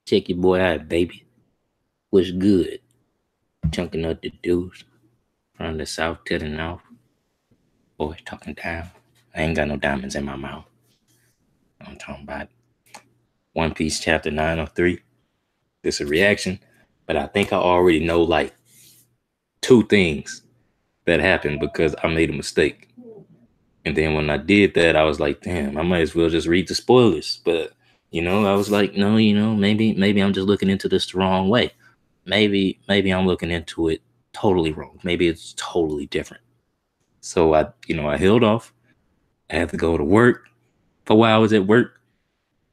Check your boy out, baby. What's good? Chunking up the dudes from the south to the north. Boys talking down. I ain't got no diamonds in my mouth. I'm talking about One Piece chapter 903. This is a reaction, but I think I already know like two things that happened because I made a mistake. And then when I did that, I was like, damn, I might as well just read the spoilers. But I was like, no, maybe I'm just looking into this the wrong way. Maybe I'm looking into it totally wrong. Maybe it's totally different. So I held off. I had to go to work. For a while I was at work.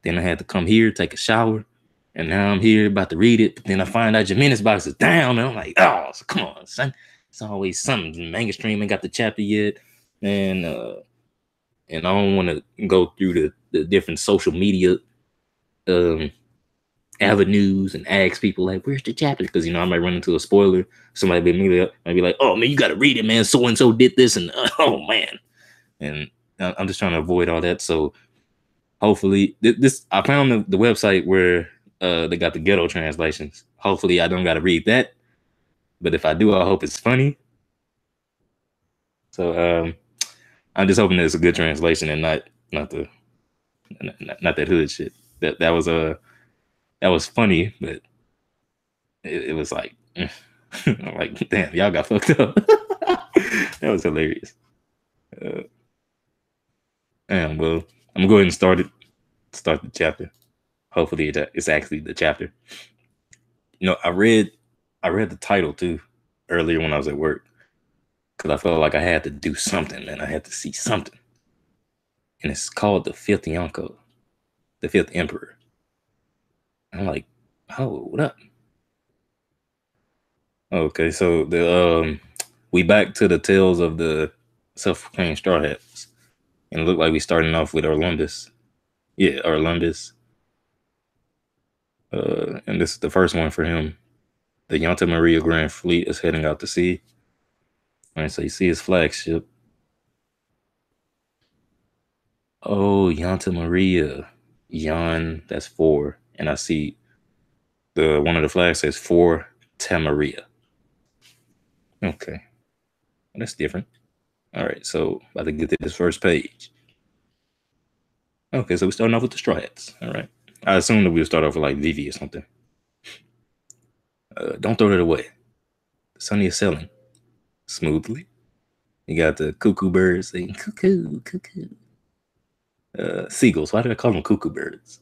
Then I had to come here, take a shower. And now I'm here about to read it. But then I find out Jamina's box is down. And I'm like, oh, so come on, son. It's always something. The manga stream ain't got the chapter yet. And I don't want to go through the different social media um, avenues and ask people like, "Where's the chapter?" Because I might run into a spoiler. Somebody might be like, "Oh man, you got to read it, man. So and so did this," and oh man, and I'm just trying to avoid all that. So hopefully, this I found the website where they got the ghetto translations. Hopefully, I don't got to read that. But if I do, I hope it's funny. So I'm just hoping that it's a good translation and not the not that hood shit. That was funny, but it was like, I'm like, damn, y'all got fucked up. That was hilarious. Uh, and well, I'm going to go ahead and start the chapter. Hopefully, it's actually the chapter. I read the title too earlier when I was at work because I felt like I had to do something and I had to see something. And it's called the Fifth Yonko, the Fifth Emperor. I'm like, oh, what up? Okay, so we back to the tales of the self-proclaimed Straw Hats, and it looked like we starting off with Orlumbus. Yeah, Orlumbus. And this is the first one for him. The Yonta Maria Grand Fleet is heading out to sea. All right, so you see his flagship. Oh, Yonta Maria. Yon, that's 4. And I see the one of the flags says 4 Tamaria. Okay. Well, that's different. All right, so about to get to this first page. Okay, so we're starting off with the Straw Hats. All right. I assume that we'll start off with like Vivi or something. Don't throw it away. Sunny is selling smoothly. You got the cuckoo birds saying cuckoo, cuckoo. Seagulls. Why did I call them cuckoo birds?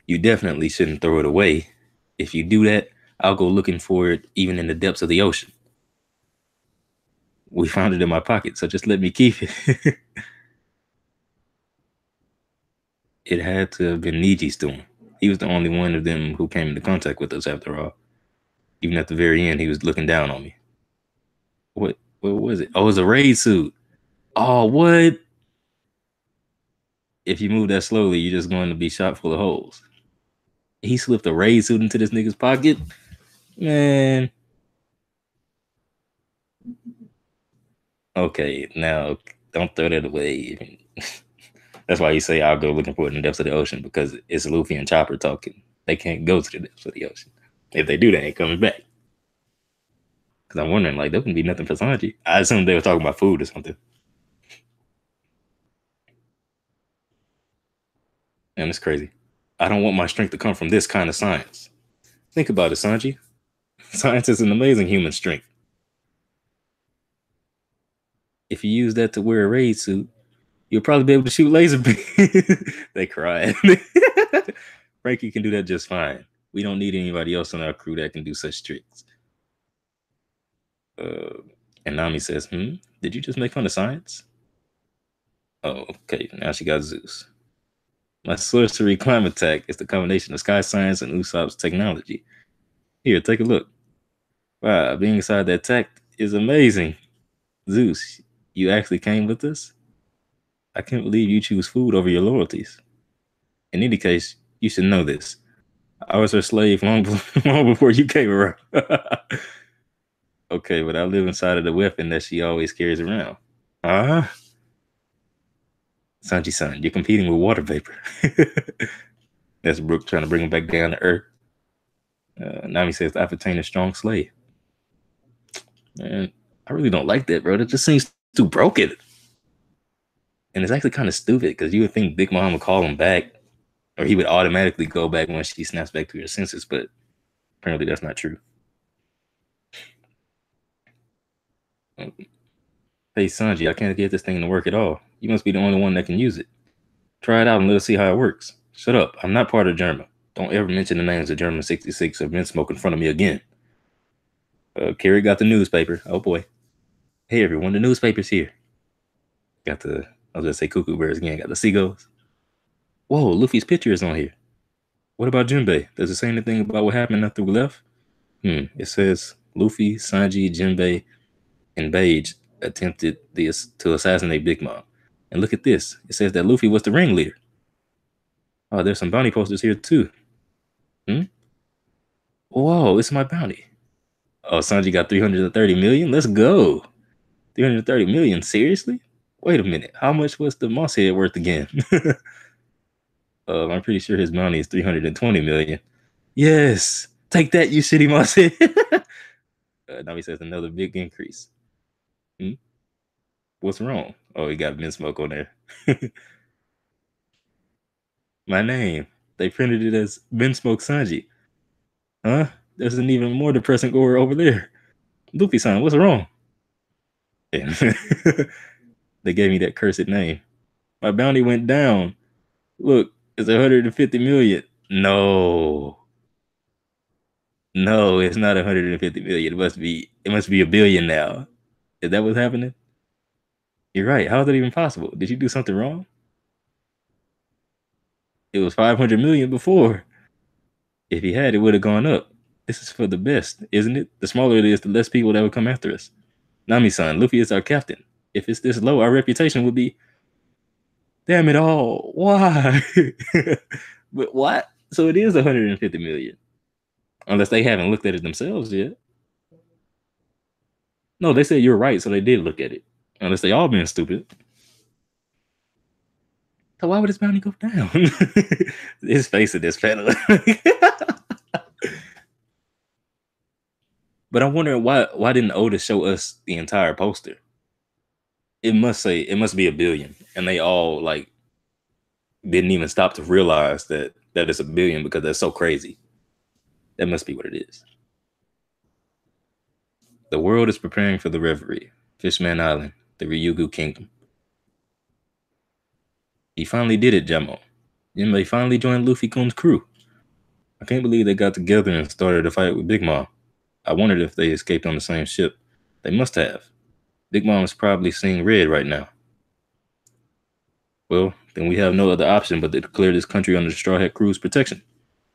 You definitely shouldn't throw it away. If you do that, I'll go looking for it even in the depths of the ocean. We found it in my pocket, so just let me keep it. It had to have been Niji's doing. He was the only one of them who came into contact with us after all. Even at the very end, he was looking down on me. What was it? Oh, it was a raid suit. Oh, what? If you move that slowly, you're just going to be shot full of holes. He slipped a raid suit into this nigga's pocket? Man. Okay, now don't throw that away. That's why you say I'll go looking for it in the depths of the ocean, because it's Luffy and Chopper talking. They can't go to the depths of the ocean. If they do, they ain't coming back. Because I'm wondering, like, there wouldn't be nothing for Sanji. I assumed they were talking about food or something. And it's crazy. I don't want my strength to come from this kind of science. Think about it, Sanji. Science is an amazing human strength. If you use that to wear a raid suit, you'll probably be able to shoot laser beams. They cried. Frankie can do that just fine. We don't need anybody else on our crew that can do such tricks. And Nami says, did you just make fun of science? Oh, okay. Now she got Zeus. My sorcery climate attack is the combination of sky science and Usopp's technology. Here, take a look. Wow, being inside that tech is amazing. Zeus, you actually came with us? I can't believe you choose food over your loyalties. In any case, you should know this. I was her slave long before you came around. Okay, but I live inside of the weapon that she always carries around. Sanji-san, you're competing with water vapor. That's Brook trying to bring him back down to earth. Nami says, I've attained a strong slave. Man, I really don't like that, bro. That just seems too broken. And it's actually kind of stupid because you would think Big Mom would call him back, or he would automatically go back when she snaps back to her senses, but apparently that's not true. Hey, Sanji, I can't get this thing to work at all. You must be the only one that can use it. Try it out and let us see how it works. Shut up. I'm not part of Germa. Don't ever mention the names of Germa 66 or Vinsmoke in front of me again. Carrie got the newspaper. Oh boy. Hey everyone, the newspaper's here. Got the, I was gonna say cuckoo birds again. Got the seagulls. Whoa, Luffy's picture is on here. What about Jinbei? Does it say anything about what happened after we left? It says Luffy, Sanji, Jinbei, and Beige attempted to assassinate Big Mom. And look at this. It says that Luffy was the ringleader. Oh, there's some bounty posters here too. Whoa, it's my bounty. Oh, Sanji got 330 million? Let's go. 330 million? Seriously? Wait a minute. How much was the moss head worth again? I'm pretty sure his bounty is 320 million. Yes. Take that, you shitty moss head. Now he says another big increase. What's wrong? Oh, he got Vinsmoke on there. My name. They printed it as Vinsmoke Sanji. Huh? There's an even more depressing gore over there. Luffy-san, what's wrong? Yeah. They gave me that cursed name. My bounty went down. Look, it's 150 million. No. No, it's not 150 million. It must be a billion now. Is that what's happening? You're right. How is that even possible? Did you do something wrong? It was 500 million before. If he had, it would have gone up. This is for the best, isn't it? The smaller it is, the less people that will come after us. Nami-san, Luffy is our captain. If it's this low, our reputation would be... Damn it all. Why? But what? So it is 150 million. Unless they haven't looked at it themselves yet. No, they said you're right, so they did look at it. Unless they all been stupid. So why would his bounty go down? His face in this panel. But I'm wondering why didn't Oda show us the entire poster? It must be a billion, and they all like didn't even stop to realize that it's a billion because that's so crazy. That must be what it is. The world is preparing for the Reverie, Fishman Island, the Ryugu Kingdom. He finally did it, Jamo. Jinbei finally joined Luffy-kun's crew. I can't believe they got together and started a fight with Big Mom. I wondered if they escaped on the same ship. They must have. Big Mom is probably seeing red right now. Well, then we have no other option but to declare this country under the Straw Hat Crew's protection.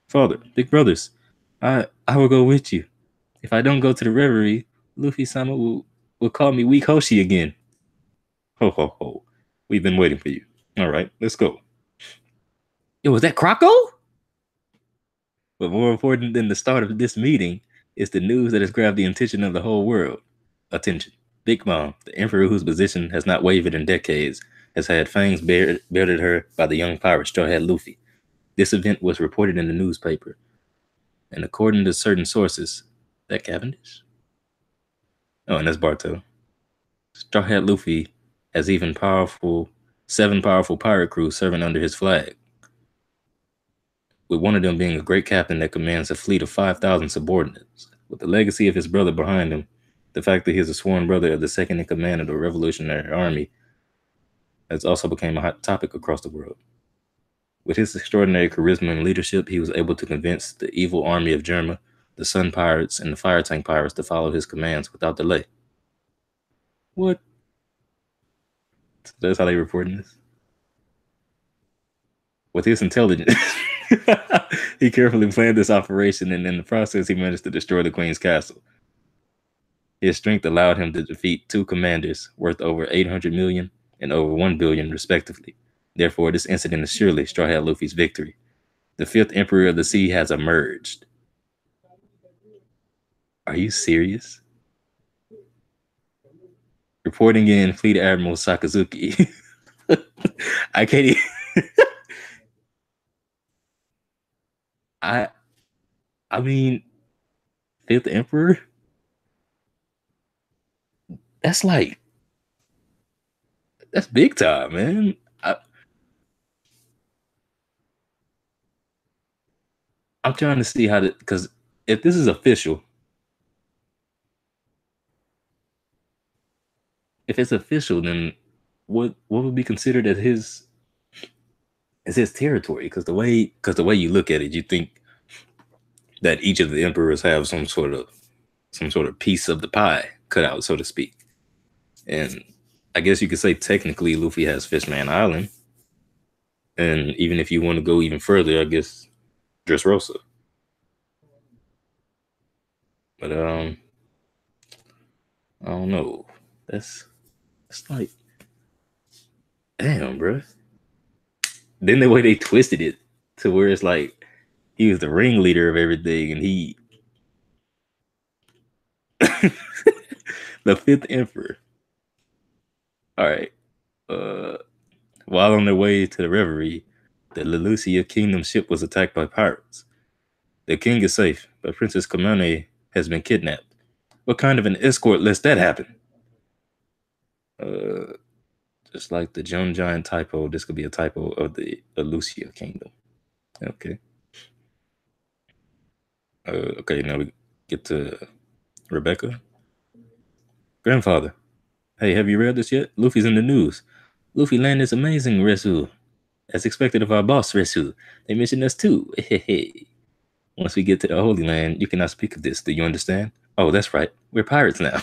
Father, big brothers, I will go with you. If I don't go to the Reverie, Luffy-sama will call me Weak Hoshi again. Ho ho ho. We've been waiting for you. All right, let's go. Yo, was that Croco? But more important than the start of this meeting is the news that has grabbed the attention of the whole world. Attention. Big Mom, the emperor whose position has not wavered in decades, has had fangs bared at her by the young pirate Straw Hat Luffy. This event was reported in the newspaper. And according to certain sources, that Cavendish? Oh, and that's Barto. Straw Hat Luffy has even 7 powerful pirate crews serving under his flag, with one of them being a great captain that commands a fleet of 5,000 subordinates. With the legacy of his brother behind him, the fact that he is a sworn brother of the second in command of the Revolutionary Army has also become a hot topic across the world. With his extraordinary charisma and leadership, he was able to convince the evil army of Germa, the Sun Pirates, and the Fire Tank Pirates to follow his commands without delay. What? So that's how they reporting this? With his intelligence, he carefully planned this operation, and in the process, he managed to destroy the Queen's castle. His strength allowed him to defeat 2 commanders worth over 800 million and over 1 billion, respectively. Therefore, this incident is surely Straw Hat Luffy's victory. The 5th Emperor of the Sea has emerged. Are you serious? Reporting in Fleet Admiral Sakazuki. I can't even... I I mean, Fifth Emperor. That's like that's big time, man. I'm trying to see how to because if this is official, if it's official, then what would be considered as his territory? Because the way you look at it, you think that each of the emperors have some sort of piece of the pie cut out, so to speak. And I guess you could say technically Luffy has Fishman Island, and even if you want to go even further, I guess Dressrosa. But I don't know. That's like damn, bro. Then the way they twisted it to where it's like he was the ringleader of everything, and he the fifth emperor. All right. Uh, while on their way to the Reverie, the Lelucia Kingdom ship was attacked by pirates. The king is safe, but Princess Kamane has been kidnapped. What kind of an escort lets that happen? Uh, just like the Joan Giant typo, this could be a typo of the Lucia Kingdom. Okay. Okay, now we get to Rebecca. Grandfather, hey, have you read this yet? Luffy's in the news. Luffy landed is amazing, Resu. As expected of our boss, Resu. They mentioned us too. Hey. Once we get to the Holy Land, you cannot speak of this. Do you understand? Oh, that's right. We're pirates now.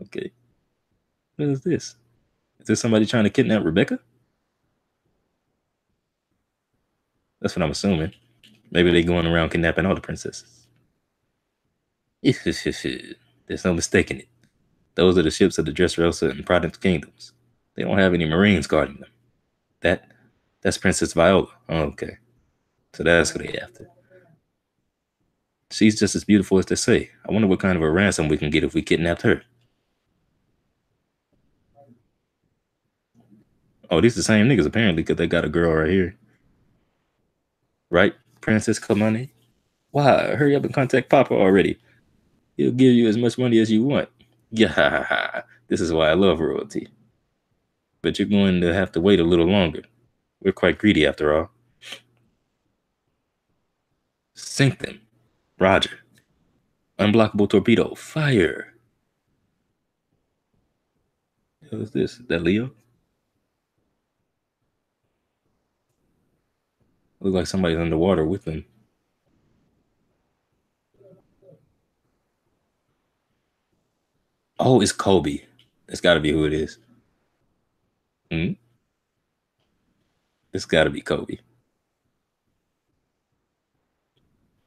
Okay. What is this? Is this somebody trying to kidnap Rebecca? That's what I'm assuming. Maybe they going around kidnapping all the princesses. There's no mistaking it. Those are the ships of the Dressrosa and Protestant kingdoms. They don't have any marines guarding them. That that's Princess Viola. Oh, okay. So that's who they after. She's just as beautiful as they say. I wonder what kind of a ransom we can get if we kidnapped her. Oh, these the same niggas apparently because they got a girl right here. Right, Princess Kamani? Why? Hurry up and contact Papa already. He'll give you as much money as you want. Yeah, this is why I love royalty. But you're going to have to wait a little longer. We're quite greedy after all. Sink them. Roger. Unblockable torpedo. Fire. What is this? Is that Leo? Looks like somebody's underwater with them. Oh, it's Koby. That's got to be who it is. Hmm? It's got to be Koby.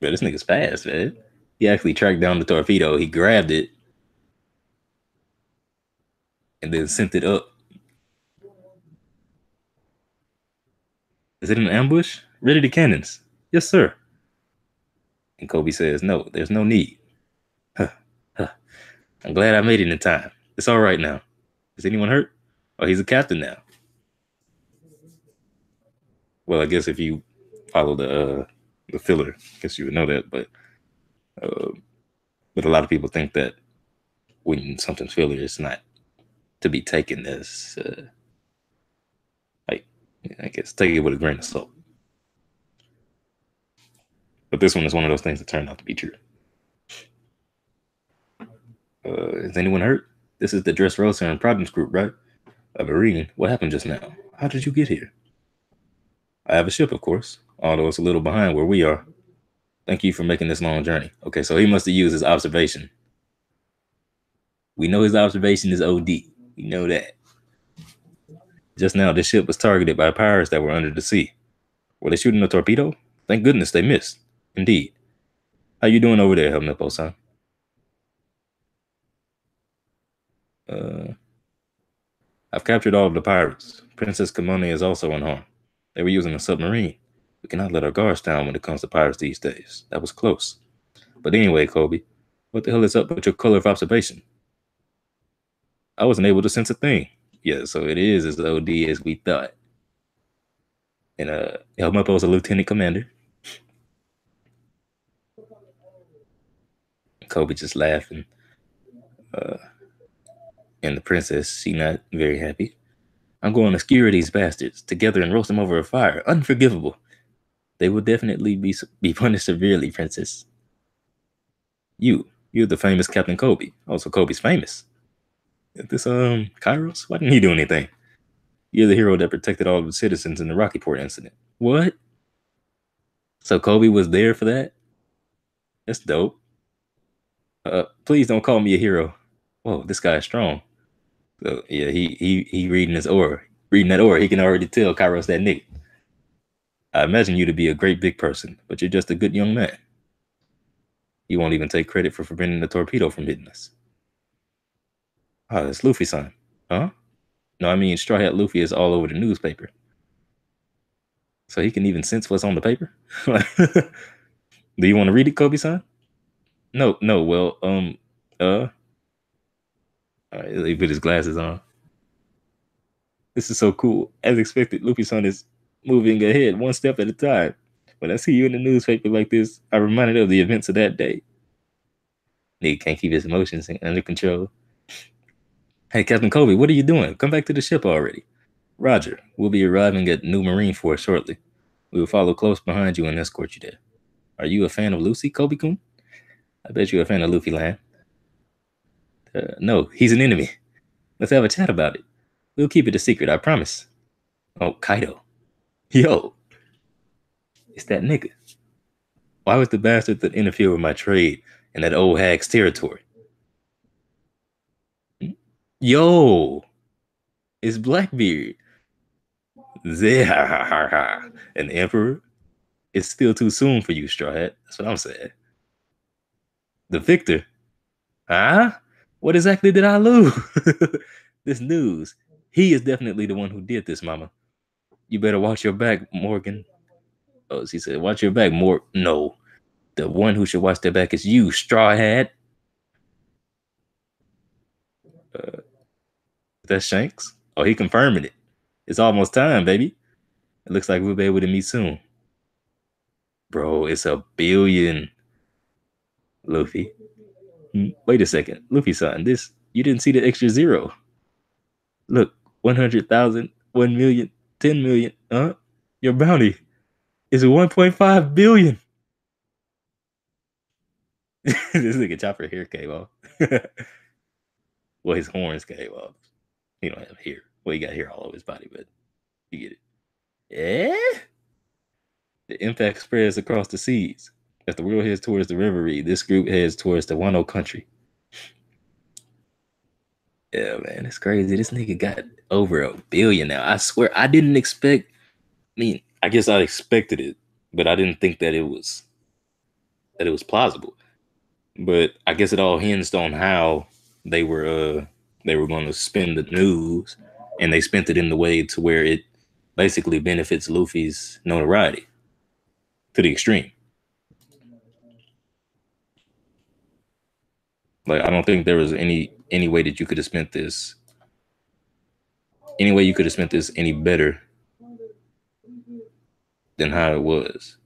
Man, this nigga's fast, man. He actually tracked down the torpedo. He grabbed it and then sent it up. Is it an ambush? Ready to cannons. Yes, sir. And Koby says, no, there's no need. Huh, huh. I'm glad I made it in time. It's all right now. Is anyone hurt? Oh, he's a captain now. Well, I guess if you follow the filler, I guess you would know that. Uh, but a lot of people think that when something's filler, it's not to be taken as like I guess take it with a grain of salt. But this one is one of those things that turned out to be true. Is anyone hurt? This is the Dressrosa and Problems group, right? A Marine. What happened just now? How did you get here? I have a ship, of course, although it's a little behind where we are. Thank you for making this long journey. Okay, so he must have used his observation. We know his observation is OD. We know that. Just now, this ship was targeted by pirates that were under the sea. Were they shooting a torpedo? Thank goodness they missed. Indeed. How you doing over there, Helmnipo-san? Uh, I've captured all of the pirates. Princess Kamone is also unharmed. They were using a submarine. We cannot let our guards down when it comes to pirates these days. That was close. But anyway, Koby, what the hell is up with your color of observation? I wasn't able to sense a thing. Yeah, so it is as OD as we thought. And Helmnipo's a lieutenant commander. Koby just laughing. And the princess, she not very happy. I'm going to skewer these bastards together and roast them over a fire. Unforgivable. They will definitely be punished severely, princess. You're the famous Captain Koby. Also, Koby's famous. This Kairos, why didn't he do anything? You're the hero that protected all of the citizens in the Rocky Port incident. What? So Koby was there for that? That's dope. Please don't call me a hero. Whoa, this guy's strong. So yeah, he reading his aura. Reading that aura, he can already tell Kairos that nigga. I imagine you to be a great big person, but you're just a good young man. You won't even take credit for preventing the torpedo from hitting us. Ah, that's Luffy-san. Huh? No, I mean Straw Hat Luffy is all over the newspaper. So he can even sense what's on the paper? Do you want to read it, Koby-san? No, well, all right, he put his glasses on. This is so cool. As expected, Luffy-san is moving ahead one step at a time. When I see you in the newspaper like this, I'm reminded of the events of that day. Nigga can't keep his emotions under control. Hey, Captain Koby, what are you doing? Come back to the ship already. Roger, we'll be arriving at New Marine Force shortly. We will follow close behind you and escort you there. Are you a fan of Lucy, Koby-kun? I bet you're a fan of Luffy Land. No, he's an enemy. Let's have a chat about it. We'll keep it a secret, I promise. Oh, Kaido. Yo, it's that nigga. Why was the bastard that interfered with my trade in that old hag's territory? Yo, it's Blackbeard. Zehahaha. And the Emperor? It's still too soon for you, Straw Hat. That's what I'm saying. The victor? Huh? What exactly did I lose? This news. He is definitely the one who did this, mama. You better watch your back, Morgan. Oh, she said, watch your back, No. The one who should watch their back is you, Straw Hat. That's Shanks. Oh, he confirming it. It's almost time, baby. It looks like we'll be able to meet soon. Bro, it's 1 billion. Luffy. Wait a second. Luffy-san, you didn't see the extra zero. Look, 100,000, 1 million, 10 million. Your bounty is 1.5 billion. This nigga Chopper hair came off. Well, his horns came off. He don't have hair. Well, he got hair all over his body, but you get it. Yeah? The impact spreads across the seas. As the world heads towards the Reverie, this group heads towards the Wano country. Yeah, man, it's crazy. This nigga got over 1 billion now. I swear, I didn't expect. I mean, I guess I expected it, but I didn't think that it was plausible. But I guess it all hinged on how they were going to spend the news, and they spent it in the way to where it basically benefits Luffy's notoriety to the extreme. Like, I don't think there was any way that you could have spent this. Any way you could have spent this any better than how it was.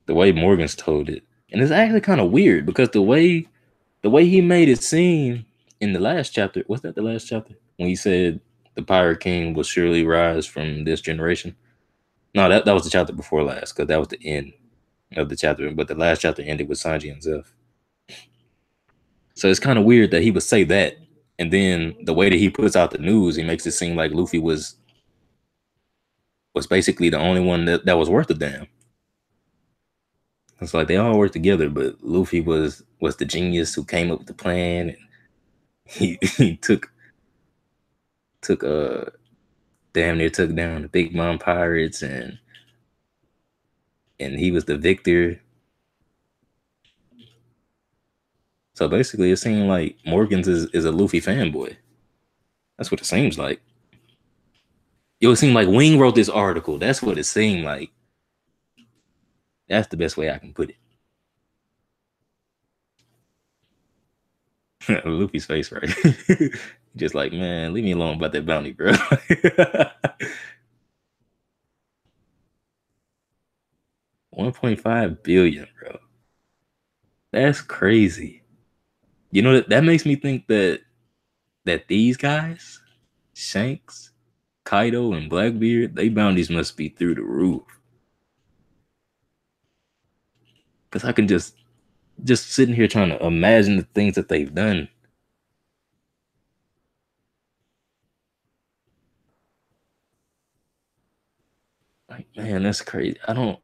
The way Morgan's told it, and it's actually kind of weird because the way he made it seem in the last chapter, was that the last chapter when he said the Pirate King will surely rise from this generation? No, that was the chapter before last, because that was the end of the chapter. But the last chapter ended with Sanji and Zeph. So it's kind of weird that he would say that, and then the way that he puts out the news, he makes it seem like Luffy was basically the only one that was worth a damn. It's like they all worked together, but Luffy was the genius who came up with the plan, and he took damn near took down the Big Mom pirates, and he was the victor. So basically, it seemed like Morgan's is a Luffy fanboy. That's what it seems like. It seemed like Wing wrote this article. That's what it seemed like. That's the best way I can put it. Luffy's face, right? Just like, man, leave me alone about that bounty, bro. 1.5 billion, bro. That's crazy. You know that makes me think that these guys, Shanks, Kaido, and Blackbeard, they bounties must be through the roof. Cause I can just sitting here trying to imagine the things that they've done. Like, man, that's crazy. I don't.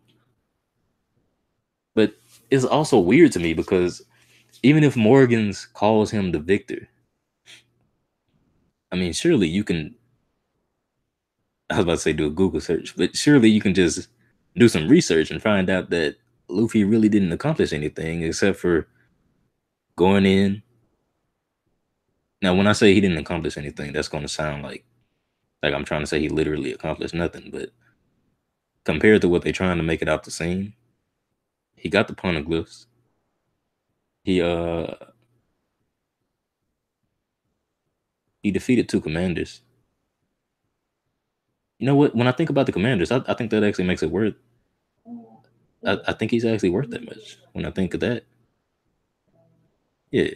But it's also weird to me because even if Morgans calls him the victor, I mean, surely you can. I was about to say do a Google search, but surely you can just do some research and find out that Luffy really didn't accomplish anything except for going in. Now, when I say he didn't accomplish anything, that's going to sound like I'm trying to say he literally accomplished nothing. But compared to what they're trying to make it out to seem, he got the poneglyphs. He he defeated 2 commanders. You know what? When I think about the commanders, I think that actually makes it worth. I think he's actually worth that much. When I think of that, yeah.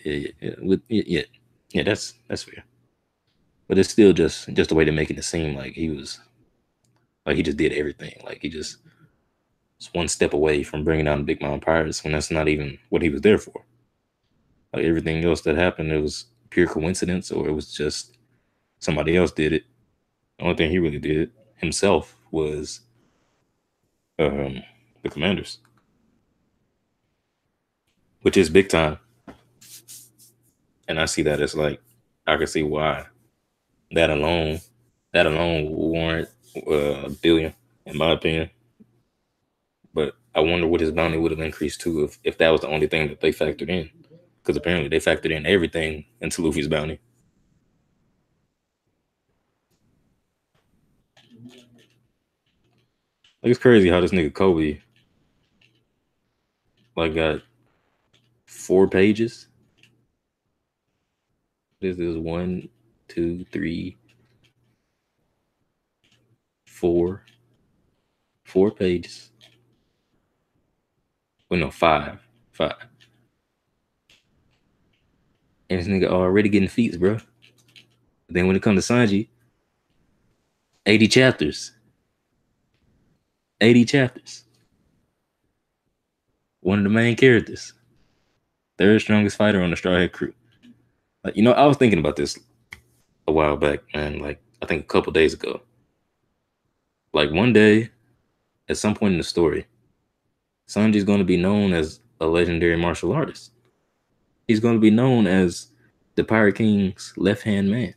That's fair. But it's still just a way to make it seem like he was like he just did everything. Like he just was one step away from bringing down the Big Mountain Pirates when that's not even what he was there for. Like everything else that happened, it was pure coincidence or it was just somebody else did it. The only thing he really did himself was um, the commanders, which is big time. And I see that as like I can see why that alone will warrant a billion, in my opinion. But I wonder what his bounty would have increased to if that was the only thing that they factored in. Because apparently they factored in everything into Luffy's bounty. Like it's crazy how this nigga Koby like got 4 pages. This is one, two, three, 4 pages. Well, no, five. And this nigga already getting feats, bro. But then when it comes to Sanji, 80 chapters. 80 chapters. One of the main characters. Third strongest fighter on the Straw Hat crew. Like, I was thinking about this a while back, man. Like, I think a couple days ago. Like, one day, at some point in the story, Sanji's going to be known as a legendary martial artist. He's going to be known as the Pirate King's left-hand man.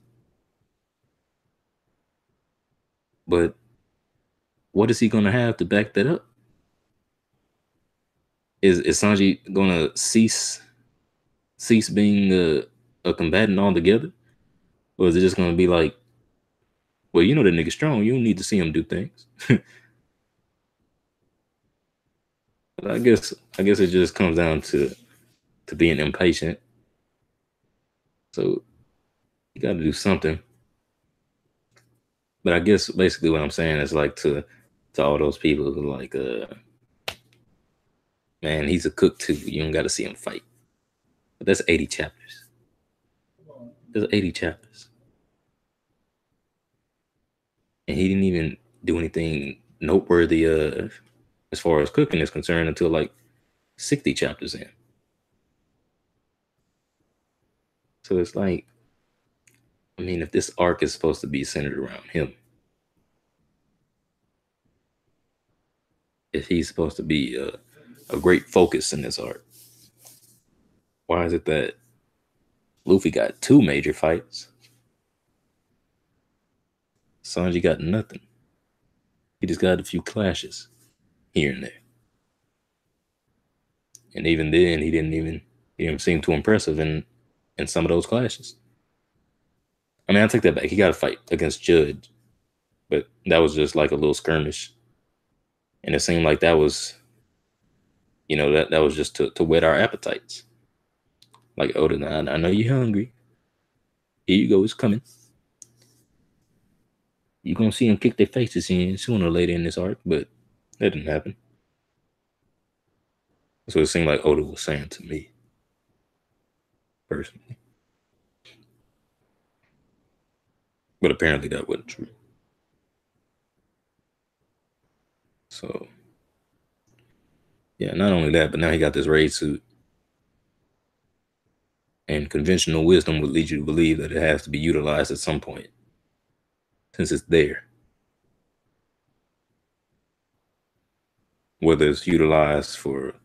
But what is he going to have to back that up? Is Sanji going to cease being a combatant altogether? Or is it just going to be like, well, you know that nigga strong. You don't need to see him do things. But I guess it just comes down to being impatient. So you got to do something. But I guess basically what I'm saying is like to all those people who like, man, he's a cook too. You don't got to see him fight. But that's 80 chapters. There's 80 chapters. And he didn't even do anything noteworthy as far as cooking is concerned until like 60 chapters in. So it's like, I mean, if this arc is supposed to be centered around him, if he's supposed to be a great focus in this arc, why is it that Luffy got 2 major fights? Sanji got nothing. He just got a few clashes here and there. And even then, he didn't seem too impressive in some of those clashes. I mean, I take that back. He got a fight against Judge, but that was just like a little skirmish. And it seemed like that was, that was just to whet our appetites. Like, Oda, I know you're hungry. Here you go, it's coming. You're going to see them kick their faces in sooner or later in this arc, but that didn't happen. That's what it seemed like Oda was saying to me, personally. But apparently that wasn't true. So, yeah, not only that, but now he got this raid suit. And conventional wisdom would lead you to believe that it has to be utilized at some point, since it's there. Whether it's utilized for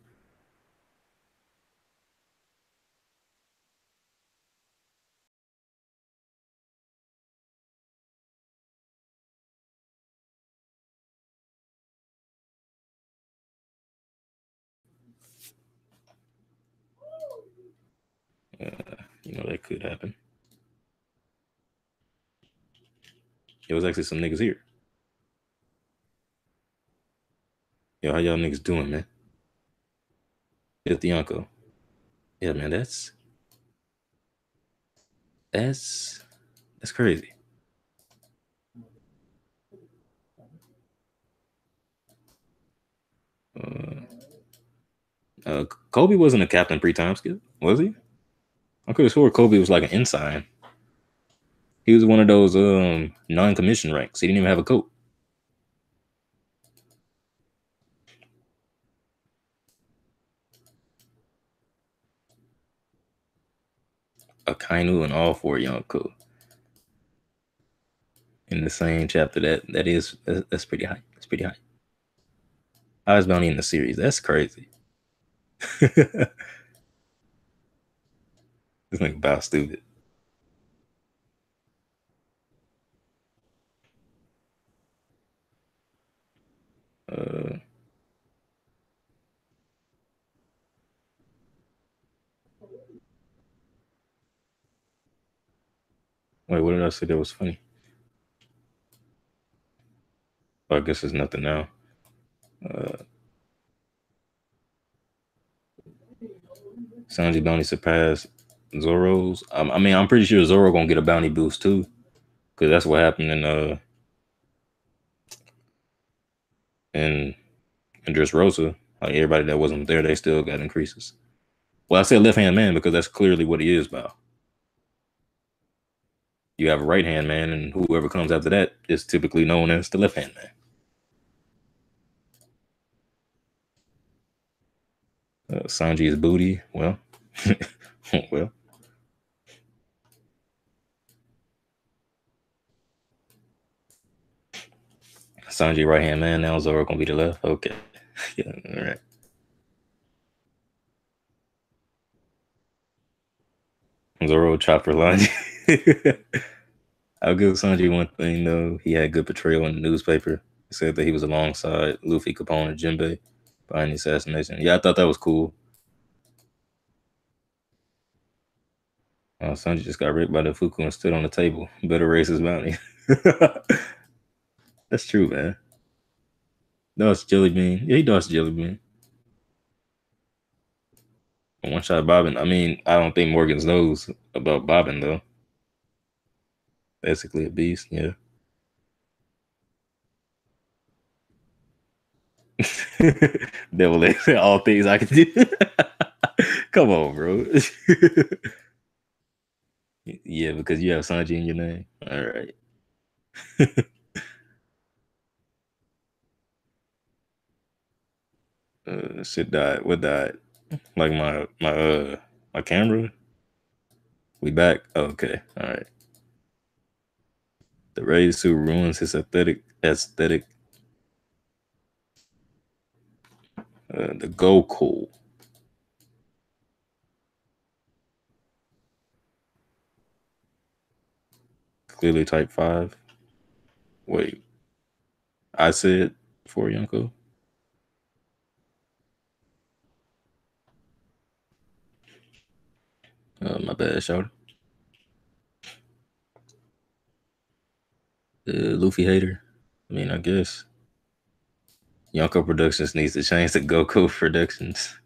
that could happen. It was actually some niggas here. Yo, how y'all niggas doing, man? It's the Yonko. Yeah, man, that's crazy. Uh, Koby wasn't a captain pre-time skip, was he? I could have swore Koby was like an ensign. He was one of those non-commissioned ranks. He didn't even have a coat. A Kainu and all four Yonko in the same chapter. That's pretty high. That's pretty high. Highest bounty in the series. That's crazy. This nigga about stupid. Uh, Wait, what did I say that was funny? I guess it's nothing now. Uh, Sanji bounty surpassed Zoro's. I mean, I'm pretty sure Zoro gonna get a bounty boost too, because that's what happened in Dressrosa. Like everybody that wasn't there, they still got increases. Well, I said left hand man because that's clearly what he is about. You have a right hand man, and whoever comes after that is typically known as the left hand man. Sanji's booty. Well, well. Sanji right hand man. Now Zoro gonna be the left. Okay. Yeah. All right. Zoro chopper line. I'll give Sanji one thing though. He had good portrayal in the newspaper. He said that he was alongside Luffy, Capone, and Jinbei behind the assassination. Yeah, I thought that was cool. Sanji just got ripped by the Fuku and stood on the table. Better raise his bounty. That's true, man. Dodged Jelly Bean. Yeah, he dodged Jelly Bean. One shot Bobbin. I mean, I don't think Morgan's knows about Bobbin though. Basically a beast, yeah. Devil Eggs, all things I can do. Come on, bro. Yeah, because you have Sanji in your name. All right. Shit died. What died? Like my camera. We back. Oh, okay. All right. The raised suit ruins his aesthetic. The Goku. Clearly type 5. Wait. I said for Yonko. My bad, shout. Luffy hater. I mean, I guess. Yonko Productions needs to change the Goku Productions.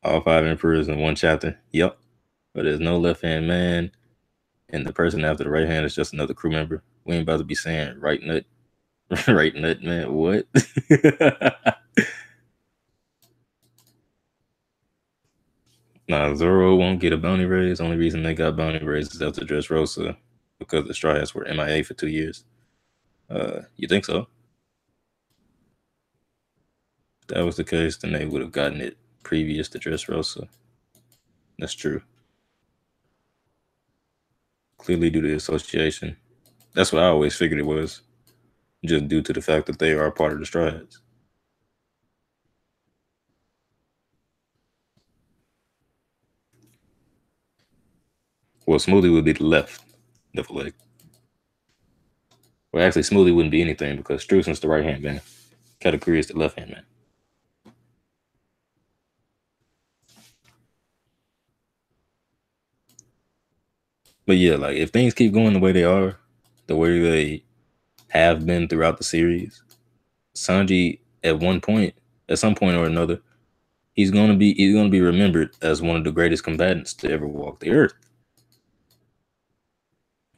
All 5 emperors in one chapter. Yep. But there's no left hand man, and the person after the right hand is just another crew member. We ain't about to be saying right nut, right nut, man. What? Nah, Zoro won't get a bounty raise. Only reason they got bounty raises after Dressrosa because the Straw Hats were MIA for 2 years. You think so? If that was the case, then they would have gotten it previous to Dressrosa. That's true. Clearly due to association. That's what I always figured it was. Just due to the fact that they are part of the Straw Hats. Well, Smoothie would be the left double leg. Well, actually, Smoothie wouldn't be anything because Struson's the right hand man. Katakuri is the left hand man. But yeah, like if things keep going the way they are, the way they have been throughout the series, Sanji at some point or another, he's gonna be remembered as one of the greatest combatants to ever walk the earth.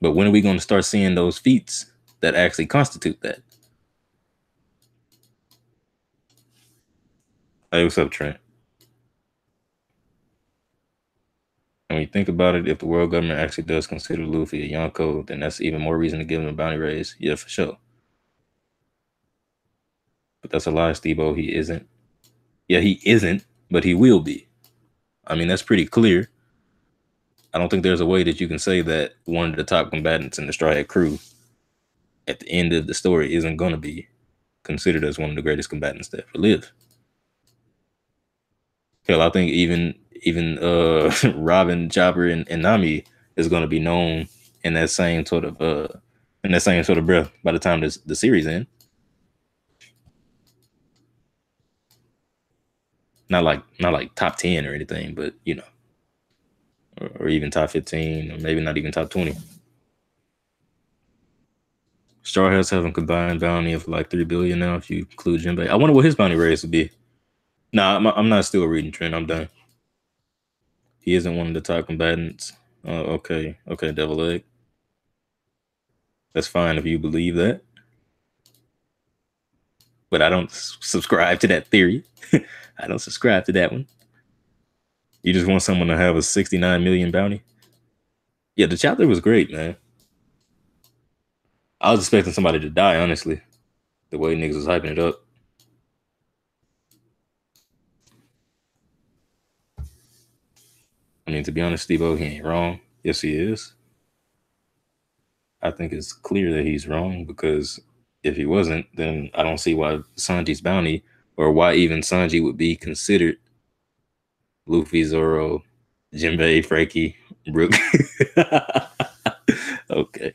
But when are we gonna start seeing those feats that actually constitute that? Hey, what's up, Trent? And when you think about it, if the world government actually does consider Luffy a Yonko, then that's even more reason to give him a bounty raise. Yeah, for sure. But that's a lie, Steve-O. He isn't. Yeah, he isn't, but he will be. I mean, that's pretty clear. I don't think there's a way that you can say that one of the top combatants in the Straw Hat crew at the end of the story isn't going to be considered as one of the greatest combatants to ever live. Hell, I think even Robin, Chopper, and Nami is going to be known in that same sort of breath by the time the series ends. Not like top 10 or anything, but you know, or even top 15, or maybe not even top 20. Straw Hats have a combined bounty of like 3 billion now if you include Jinbei. I wonder what his bounty raise would be. Nah, I'm not still reading Trent. I'm done. He isn't one of the top combatants. Okay, Devil Egg. That's fine if you believe that, but I don't subscribe to that theory. I don't subscribe to that one. You just want someone to have a 69 million bounty? Yeah, the chapter was great, man. I was expecting somebody to die, honestly. The way niggas was hyping it up. I mean, to be honest, Steve-O, he ain't wrong. Yes, he is. I think it's clear that he's wrong because if he wasn't, then I don't see why Sanji's bounty or why even Sanji would be considered Luffy, Zoro, Jinbei, Frankie, Brook. Okay.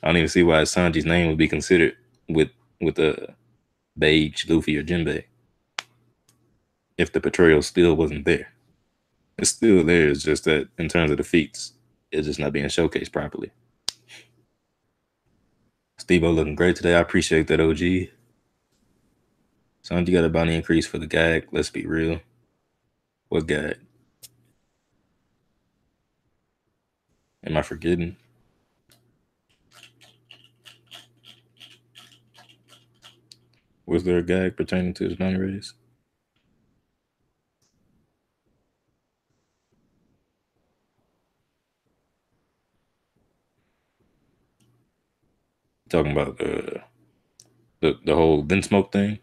I don't even see why Sanji's name would be considered with a Beige, Luffy, or Jinbei if the portrayal still wasn't there. It's still there. It's just that in terms of the feats, it's just not being showcased properly. Steve-O looking great today. I appreciate that, OG. Sanji got a bounty increase for the gag. Let's be real. What gag? Am I forgetting? Was there a gag pertaining to his bounty raise? Talking about the whole Vinsmoke thing?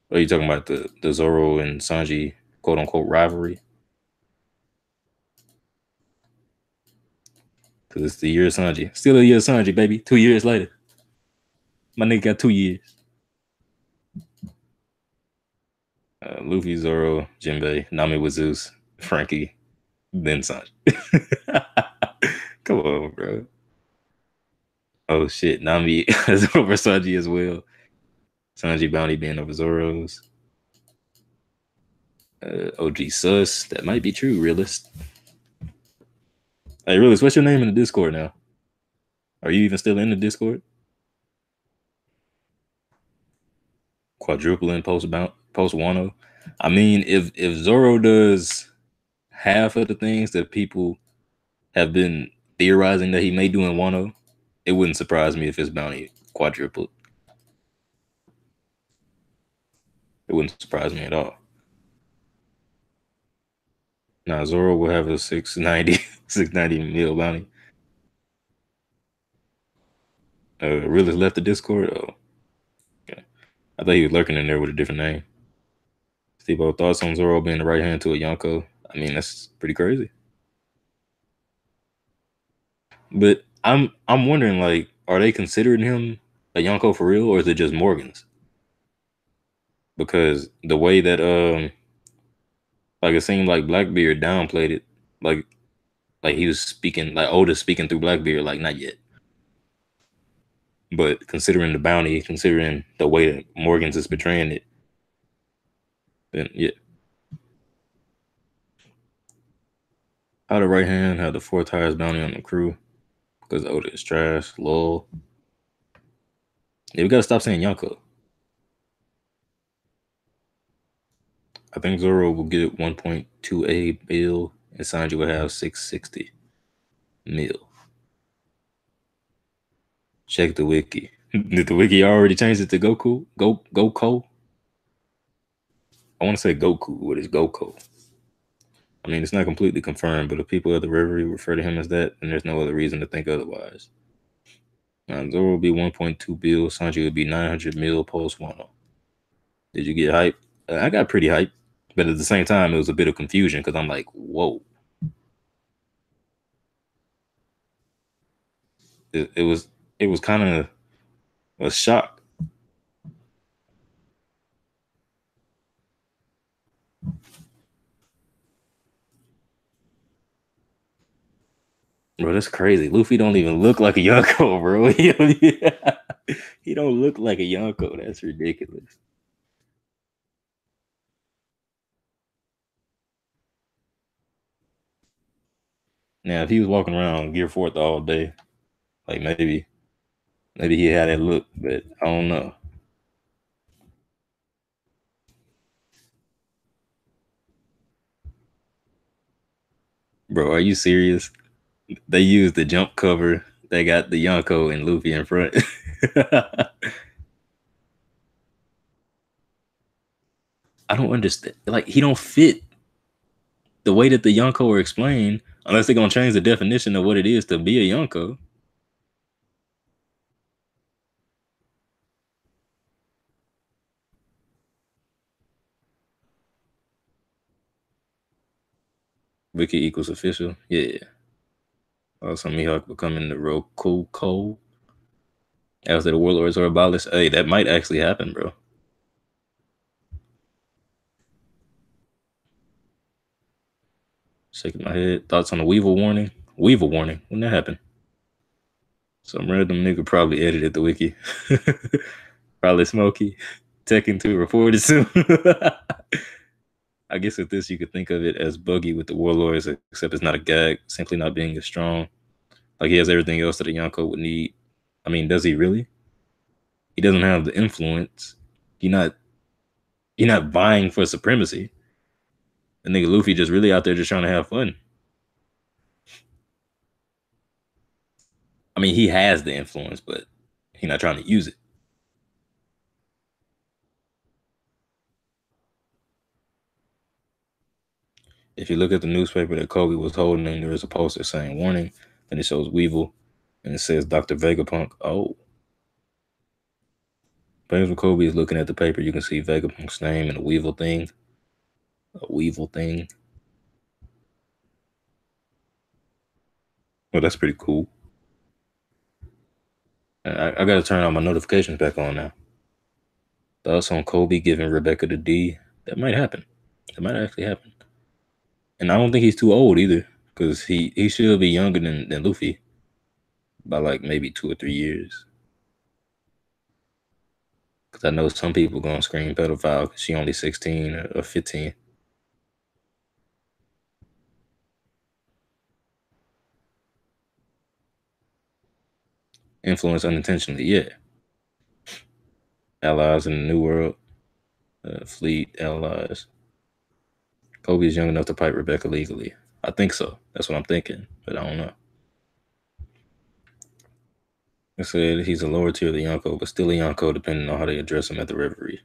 Or are you talking about the Zoro and Sanji quote unquote rivalry? Because it's the year of Sanji. Still a year of Sanji, baby. 2 years later. My nigga got 2 years. Luffy, Zoro, Jinbei, Nami with Zeus, Frankie, then Sanji. Come on, bro. Oh shit, Nami is over Sanji as well. Sanji bounty being over Zoro's. OG Sus, that might be true, realist. Hey, realist, what's your name in the Discord now? Are you even still in the Discord? Quadrupling post Wano. I mean, if Zoro does half of the things that people have been theorizing that he may do in Wano, it wouldn't surprise me if his bounty quadrupled. It wouldn't surprise me at all. Nah, Zoro will have a 690, 690 mil bounty. Really left the Discord? Oh, okay. I thought he was lurking in there with a different name. Steve, thoughts on Zoro being the right hand to a Yonko? I mean, that's pretty crazy. But I'm wondering, like, are they considering him a Yonko for real, or is it just Morgan's? Because the way that like it seemed like Blackbeard downplayed it, like he was speaking like Oda speaking through Blackbeard, like not yet. But considering the bounty, considering the way that Morgan's is portraying it, then yeah. How the right hand had the fourth highest bounty on the crew because Oda is trash. Lol. Yeah, we gotta stop saying Yonko. I think Zoro will get 1.28 mil and Sanji will have 660 mil. Check the wiki. Did the wiki already change it to Goku? Goko? I want to say Goku. What is Goko? I mean, it's not completely confirmed, but if people of the Reverie refer to him as that, then there's no other reason to think otherwise. Zoro will be 1.2 bill. Sanji would be 900 mil post Wano. Did you get hype? I got pretty hype, but at the same time, it was a bit of confusion because I'm like, whoa. It was kind of a shock. Bro, that's crazy. Luffy don't even look like a Yonko, bro. He don't look like a Yonko. That's ridiculous. Now, if he was walking around Gear Fourth all day, like maybe he had that look, but I don't know. Bro, are you serious? They used the jump cover. They got the Yonko and Luffy in front. I don't understand. Like he don't fit the way that the Yonko are explained, unless they're gonna change the definition of what it is to be a Yonko. Wiki equals official. Yeah. Also, Mihawk becoming the Roku Cole after the warlords are abolished. Hey, that might actually happen, bro. Shaking my head. Thoughts on the Weevil warning? Weevil warning. When that happened? Some random nigga probably edited the wiki. Probably Smokey. Tekken 2 reported soon. I guess with this, you could think of it as Buggy with the Warlords, except it's not a gag, simply not being as strong. Like he has everything else that a Yonko would need. I mean, does he really? He doesn't have the influence. He not he not vying for supremacy. The nigga Luffy just really out there just trying to have fun. I mean, he has the influence, but he not trying to use it. If you look at the newspaper that Koby was holding, there is a poster saying warning, and it shows Weevil, and it says Dr. Vegapunk. Oh. But when Koby is looking at the paper, you can see Vegapunk's name and a Weevil thing. A Weevil thing. Well, that's pretty cool. I got to turn all my notifications back on now. Thoughts on Koby giving Rebecca the D? That might happen. That might actually happen. And I don't think he's too old either, because he should be younger than Luffy by like maybe 2 or 3 years. Because I know some people gonna scream pedophile because she only 16 or 15. Influence unintentionally, yeah. Allies in the New World, fleet allies. Kobe is young enough to fight Rebecca legally. I think so. That's what I'm thinking, but I don't know. I said he's a lower tier than Yonko, but still a Yonko depending on how they address him at the Reverie.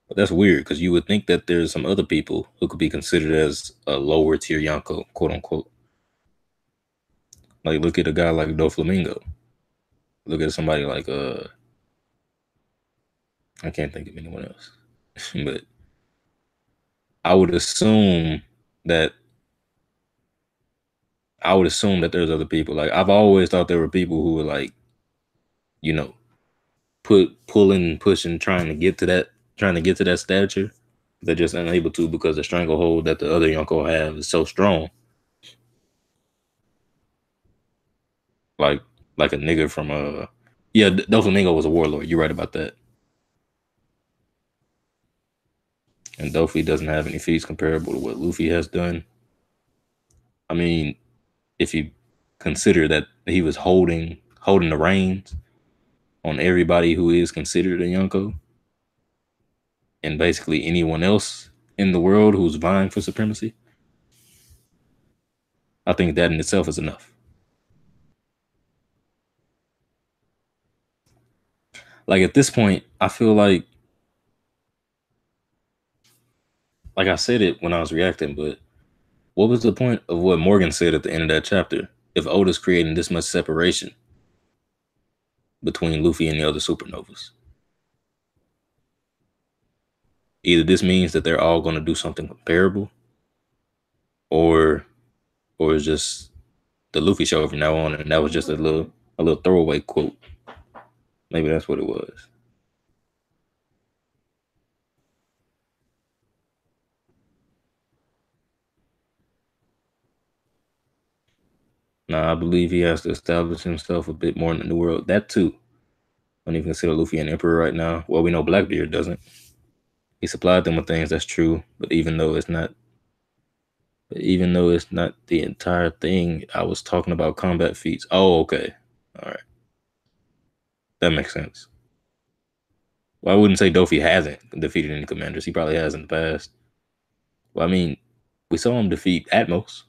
But that's weird because you would think that there's some other people who could be considered as a lower tier Yonko, quote unquote. Like look at a guy like Doflamingo. Look at somebody like I can't think of anyone else. But I would assume that there's other people. Like I've always thought there were people who were like, you know, pulling, pushing, trying to get to that stature. They're just unable to because the stranglehold that the other Yonko have is so strong. Like a nigga from yeah, Doflamingo was a warlord. You're right about that. And Dofi doesn't have any feats comparable to what Luffy has done. I mean, if you consider that he was holding the reins on everybody who is considered a Yonko, and basically anyone else in the world who's vying for supremacy, I think that in itself is enough. Like at this point, I feel like I said it when I was reacting, but what was the point of what Morgan said at the end of that chapter? If Oda's creating this much separation between Luffy and the other supernovas, either this means that they're all going to do something comparable, or it's just the Luffy show from now on, and that was just a little throwaway quote. Maybe that's what it was. Nah, I believe he has to establish himself a bit more in the new world. That too. I don't even consider Luffy an emperor right now. Well, we know Blackbeard doesn't. He supplied them with things, that's true. But even though it's not the entire thing, I was talking about combat feats. Oh, okay. All right. That makes sense. Well, I wouldn't say Dofi hasn't defeated any commanders. He probably has in the past. Well, I mean, we saw him defeat Atmos.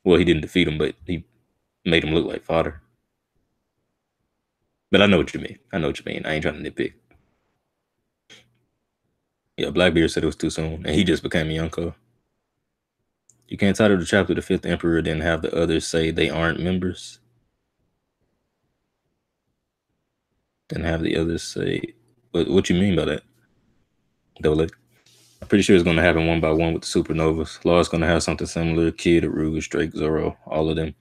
Well, he didn't defeat him, but he made him look like fodder. But I know what you mean. I ain't trying to nitpick. Yeah, Blackbeard said it was too soon, and he just became a Yonko. You can't title the chapter "The Fifth Emperor," then have the others say they aren't members. Then have the others say, "What you mean by that?" Dole. I'm pretty sure it's going to happen one by one with the supernovas. Law's going to have something similar. Kid, Rouge, Drake, Zoro, all of them.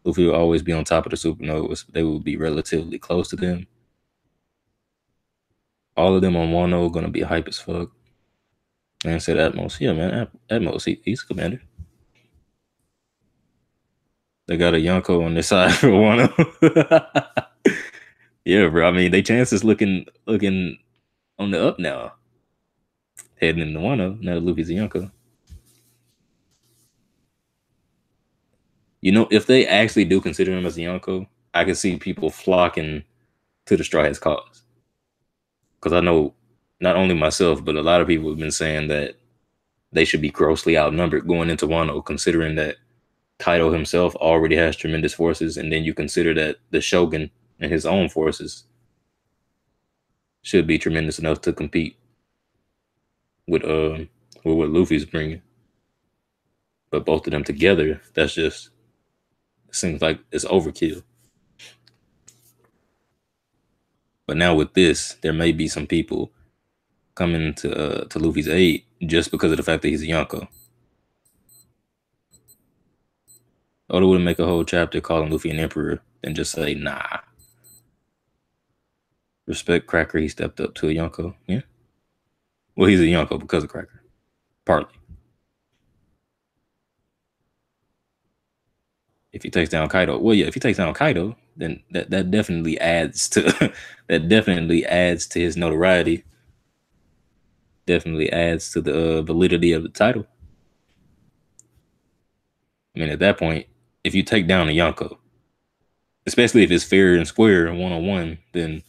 Luffy will always be on top of the supernovas. They will be relatively close to them. All of them on Wano going to be hype as fuck. Man said Atmos. Yeah, man. Atmos, he's a commander. They got a Yonko on their side for Wano. Yeah, bro. I mean, they chances looking on the up now. Heading into Wano, now that Luffy's a Yonko. You know, if they actually do consider him as a Yonko, I can see people flocking to the Straw Hats cause. Because I know not only myself, but a lot of people have been saying that they should be grossly outnumbered going into Wano, considering that Kaido himself already has tremendous forces, and then you consider that the Shogun and his own forces should be tremendous enough to compete with what Luffy's bringing. But both of them together, that's just seems like it's overkill. But now with this, there may be some people coming to Luffy's aid just because of the fact that he's a Yonko. Oda would make a whole chapter calling Luffy an emperor and just say, nah. Respect Cracker, he stepped up to a Yonko. Yeah. Well, he's a Yonko because of Cracker. Partly. If he takes down Kaido, well, yeah, if he takes down Kaido, then that definitely adds to that definitely adds to his notoriety. Definitely adds to the validity of the title. I mean, at that point, if you take down a Yonko, especially if it's fair and square and 1-on-1, then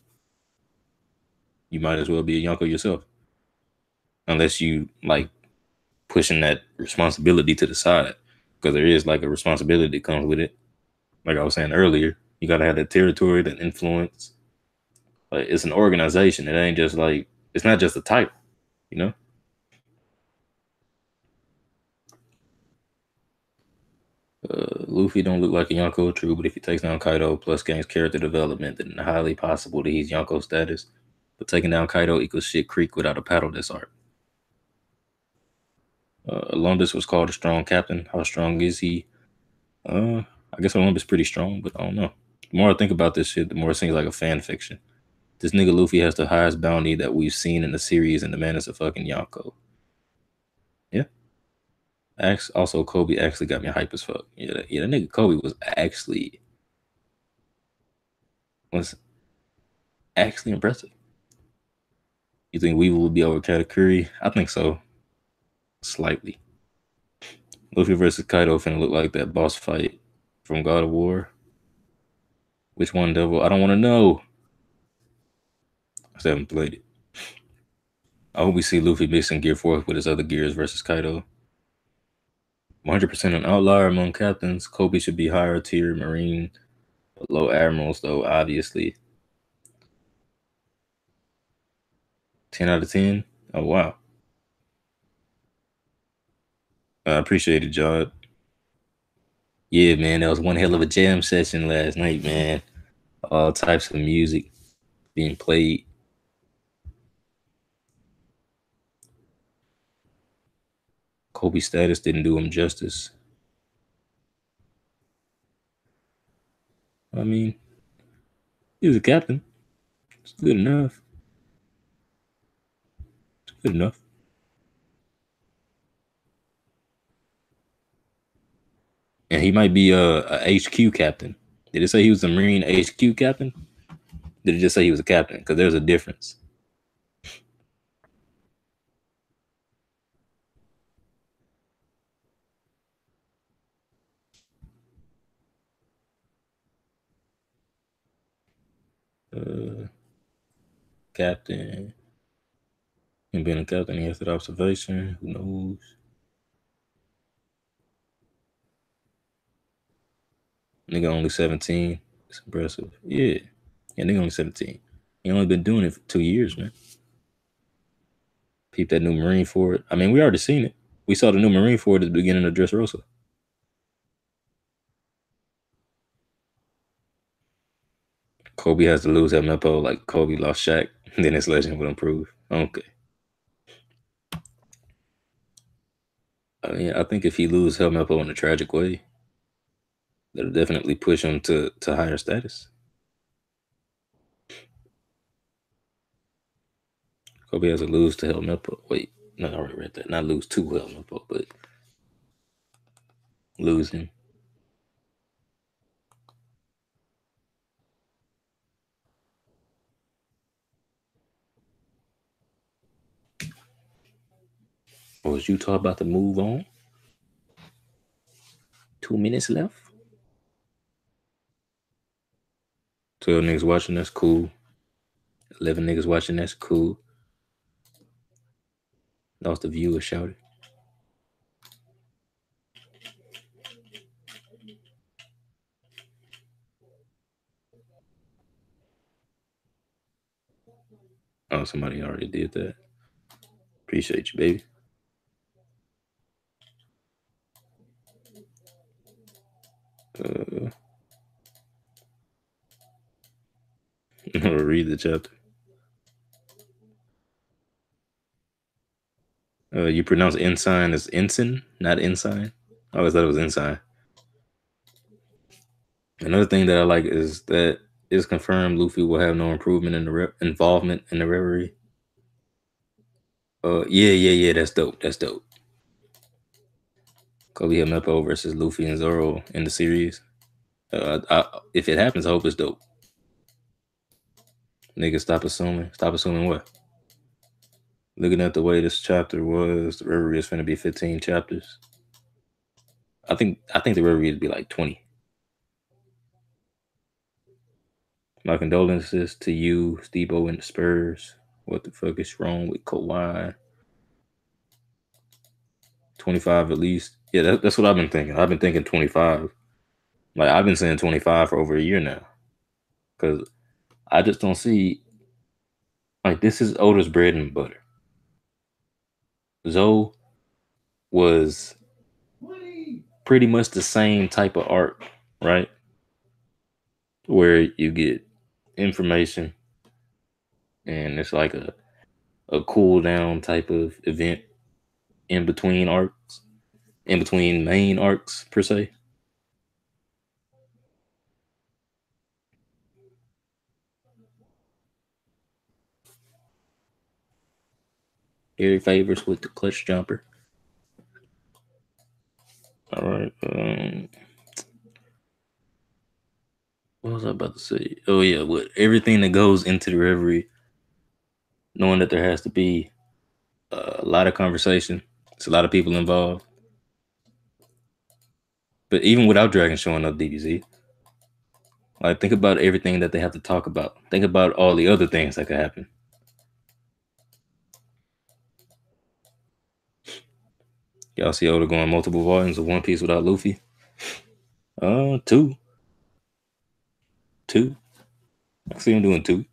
you might as well be a Yonko yourself. Unless you like pushing that responsibility to the side, because there is like a responsibility that comes with it. Like I was saying earlier, you got to have that territory, that influence. Like it's an organization. It ain't just like it's not just a title, you know. Luffy don't look like a Yonko, true, but if he takes down Kaido plus gains character development, then highly possible that he's Yonko status. But taking down Kaido equals shit creek without a paddle this arc. Olympus was called a strong captain. How strong is he? I guess Olympus pretty strong, but I don't know. The more I think about this shit, the more it seems like a fan fiction. This nigga Luffy has the highest bounty that we've seen in the series, and the man is a fucking Yonko. Yeah. Also, Koby actually got me hype as fuck. That nigga Koby was actually impressive. You think Weevil will be over Katakuri? I think so, slightly. Luffy versus Kaido finna look like that boss fight from God of War. Which one, Devil? I don't want to know. I still haven't played it. I hope we see Luffy mixing Gear 4 with his other gears versus Kaido. 100% an outlier among captains. Koby should be higher tier Marine, below admirals, though, obviously. 10 out of 10? Oh, wow. I appreciate it, Jod. Yeah, man, that was one hell of a jam session last night, man. All types of music being played. Kobe's status didn't do him justice. I mean, he was a captain. It's good enough. It's good enough. And he might be a HQ captain. Did it say he was a Marine HQ captain? Did it just say he was a captain? Because there's a difference. Captain. And being a captain, he has that observation. Who knows? Nigga only 17. It's impressive. Yeah. Yeah, nigga only 17. He only been doing it for 2 years, man. Peep that new Marine for it. I mean, we already seen it. We saw the new Marine for it at the beginning of Dressrosa. Kobe has to lose Helmeppo like Kobe lost Shaq. Then his legend will improve. Okay. I mean, I think if he loses Helmeppo in a tragic way, that'll definitely push him to higher status. Kobe has to lose to Helmeppo. Wait, no, I already read that. Not lose to Helmeppo, but lose him. Or was Utah about to move on? 2 minutes left. 12 niggas watching, that's cool. 11 niggas watching, that's cool. Lost the viewer shouted. Oh, somebody already did that. Appreciate you, baby. Read the chapter. You pronounce ensign as ensign, not ensign. I always thought it was ensign. Another thing that I like is that it's confirmed Luffy will have no improvement in the involvement in the Reverie. Yeah. That's dope. That's dope. Kobe Helmeppo versus Luffy and Zoro in the series. If it happens, I hope it's dope. Nigga, stop assuming. Stop assuming what? Looking at the way this chapter was, the Reverie is going to be 15 chapters. I think the Reverie would be like 20. My condolences to you, Steve-O and the Spurs. What the fuck is wrong with Kawhi? 25 at least. Yeah, that's what I've been thinking. I've been thinking 25. Like, I've been saying 25 for over a year now. Because I just don't see Like this is Oda's bread and butter. Zoe was pretty much the same type of art, right? Where you get information and it's like a cool down type of event in between arcs, in between main arcs per se. Gary Favors with the clutch jumper. All right. What was I about to say? Oh yeah, what everything that goes into the reverie, knowing that there has to be a lot of conversation. It's a lot of people involved. But even without Dragon showing up, DBZ, like think about everything that they have to talk about. Think about all the other things that could happen. Y'all see Oda going multiple volumes of One Piece without Luffy? Two. Two. I see him doing two.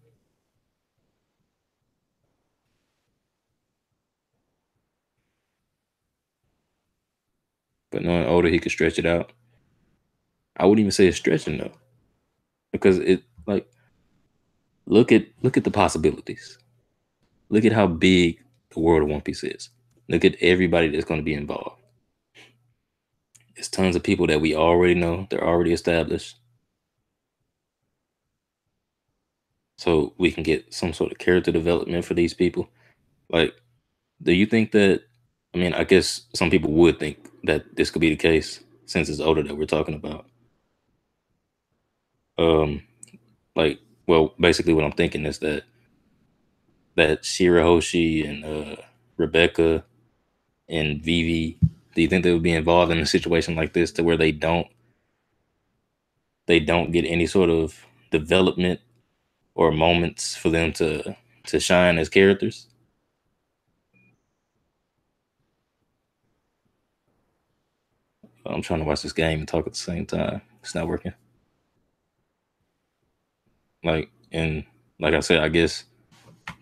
But knowing Oda, he could stretch it out. I wouldn't even say it's stretching though, because it like look at the possibilities. Look at how big the world of One Piece is. Look at everybody that's going to be involved. There's tons of people that we already know. They're already established. So we can get some sort of character development for these people. Like, do you think that? I mean, I guess some people would think that this could be the case since it's Oda that we're talking about. Um, like, well, basically, what I'm thinking is that Shirahoshi and Rebecca and Vivi, do you think they would be involved in a situation like this to where they don't get any sort of development or moments for them to shine as characters? I'm trying to watch this game and talk at the same time. It's not working. And like I said, I guess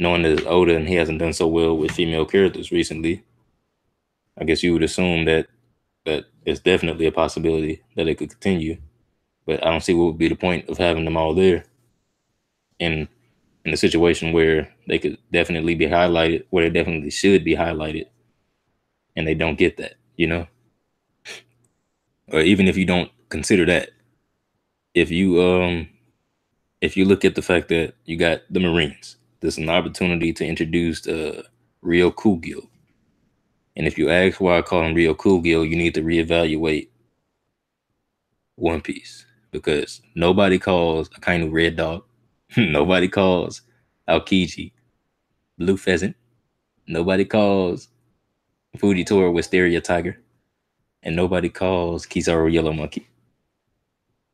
knowing that it's Oda and he hasn't done so well with female characters recently, I guess you would assume that it's definitely a possibility that it could continue. But I don't see what would be the point of having them all there in in a situation where they could definitely be highlighted, where they definitely should be highlighted, and they don't get that, Or even if you don't consider that, if you look at the fact that you got the Marines, there's an opportunity to introduce Rio Kugil. And if you ask why I call him Rio Kugil, you need to reevaluate One Piece because nobody calls a kind of red dog. Nobody calls Aokiji blue pheasant. Nobody calls Fujitora Wisteria tiger. And nobody calls Kizaru yellow monkey.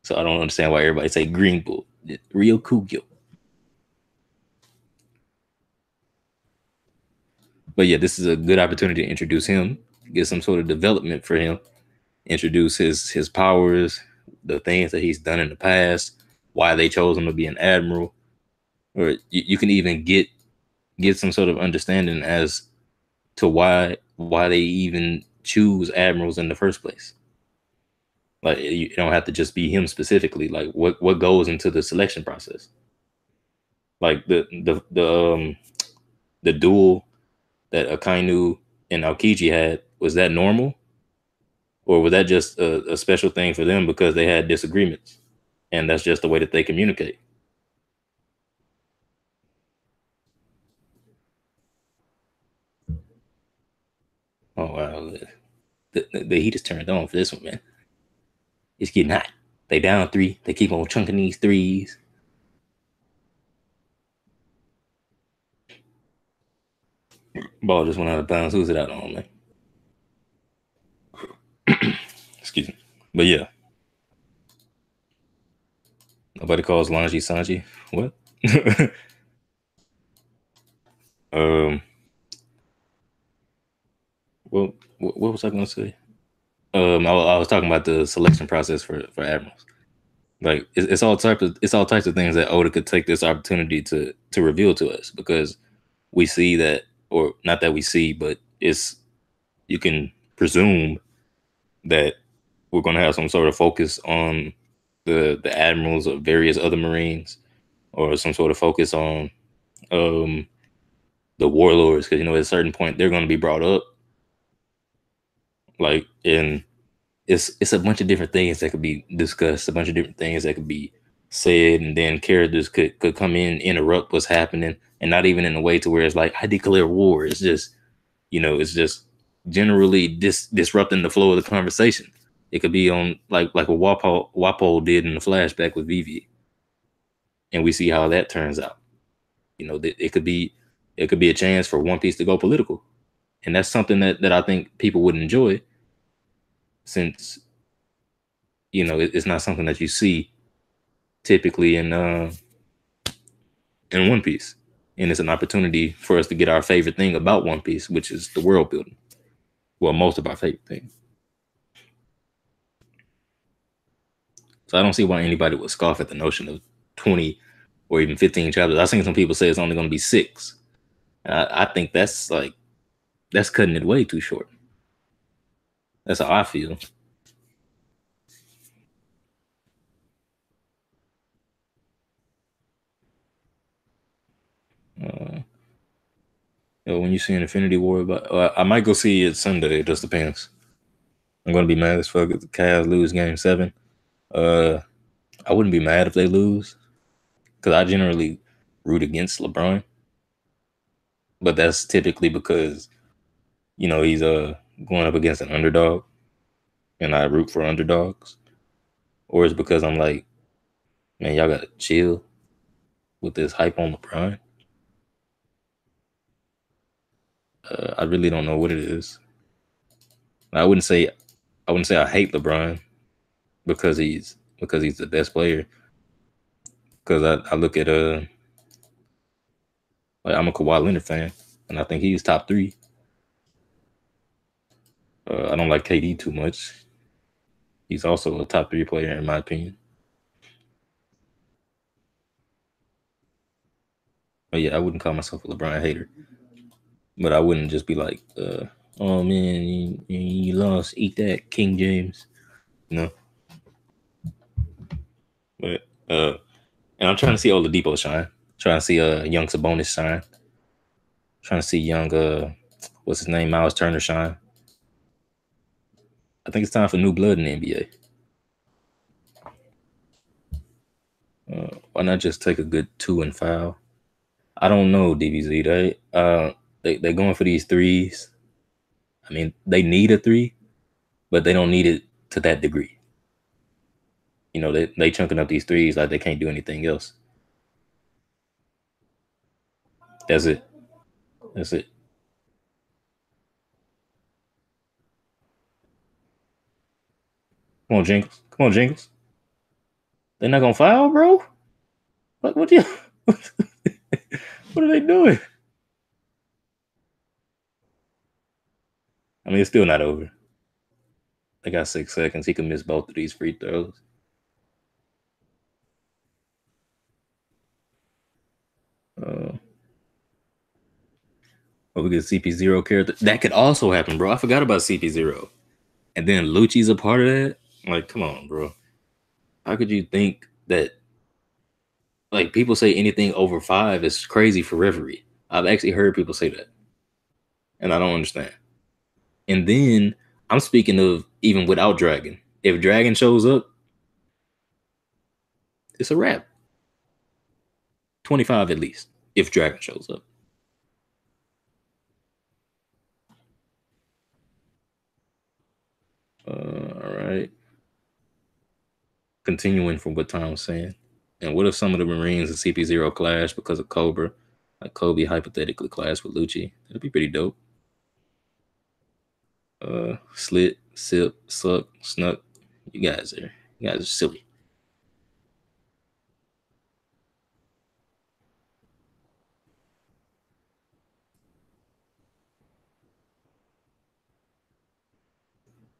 So I don't understand why everybody say green bull. Rio Kugil. But yeah, this is a good opportunity to introduce him, get some sort of development for him, introduce his powers, the things that he's done in the past, why they chose him to be an admiral, or you can even get some sort of understanding as to why they even choose admirals in the first place. Like you don't have to just be him specifically. Like what goes into the selection process. Like the duel that Akainu and Aokiji had, was that normal? Or was that just a special thing for them because they had disagreements? And that's just the way that they communicate. Oh, wow. The heat is turned on for this one, man. It's getting hot. They down three. They keep on chunking these threes. Ball just went out of bounds. Who's it out on, man? Excuse me. But yeah, nobody calls Lanji Sanji. What? um. Well, what was I gonna say? I was talking about the selection process for admirals. Like it's all types of things that Oda could take this opportunity to reveal to us because we see that, or not that we see, but it's you can presume that we're going to have some sort of focus on the admirals of various other Marines, or some sort of focus on um, the warlords, because at a certain point they're going to be brought up, like, and it's a bunch of different things that could be discussed, a bunch of different things that could be said, and then characters could come in, interrupt what's happening, and not even in a way to where it's like I declare war. It's just it's just generally disrupting the flow of the conversation. It could be on like what Wapo did in the flashback with Vivi, and we see how that turns out. It could be a chance for One Piece to go political, and that's something that I think people would enjoy, since it's not something that you see typically in One Piece, and it's an opportunity for us to get our favorite thing about One Piece, which is the world building. Well, most of our favorite things. So I don't see why anybody would scoff at the notion of 20 or even 15 chapters. I've seen some people say it's only going to be 6. And I think that's cutting it way too short. That's how I feel. Uh, when you see an Infinity War, but I might go see it Sunday. It just depends. I'm gonna be mad as fuck if the Cavs lose Game 7. Uh, I wouldn't be mad if they lose, because I generally root against LeBron, but that's typically because he's going up against an underdog, and I root for underdogs, or it's because I'm like, man, y'all gotta chill with this hype on LeBron. I really don't know what it is. I wouldn't say I hate LeBron because he's the best player. Because I look at like, I'm a Kawhi Leonard fan, and I think he's top 3. I don't like KD too much. He's also a top 3 player in my opinion. But yeah, I wouldn't call myself a LeBron hater, but I wouldn't just be like, oh man, you lost, eat that, King James. No, but and I'm trying to see Oladipo shine. Trying to see young Sabonis shine. Trying to see young what's his name, Miles Turner shine. I think it's time for new blood in the NBA. Why not just take a good 2 and foul? I don't know, DBZ. They're going for these threes. I mean, they need a 3, but they don't need it to that degree. They chunking up these threes like they can't do anything else. That's it. That's it. Come on, Jingles. Come on, Jingles. They're not gonna foul, bro. What you? What are they doing? I mean, it's still not over. They got 6 seconds. He can miss both of these free throws. Uh, but we get CP0 character. That could also happen, bro. I forgot about CP0. And then Lucci's a part of that. Like, come on, bro. How could you think that? Like, people say anything over 5 is crazy for Reverie. I've actually heard people say that, and I don't understand. And then I'm speaking of even without Dragon. If Dragon shows up, it's a wrap. 25 at least. If Dragon shows up. All right. Continuing from what Tom was saying. And what if some of the Marines in CP0 clash because of Cobra? Like Koby hypothetically clashed with Lucci. That'd be pretty dope. Slit, sip, suck, snuck. You guys are silly.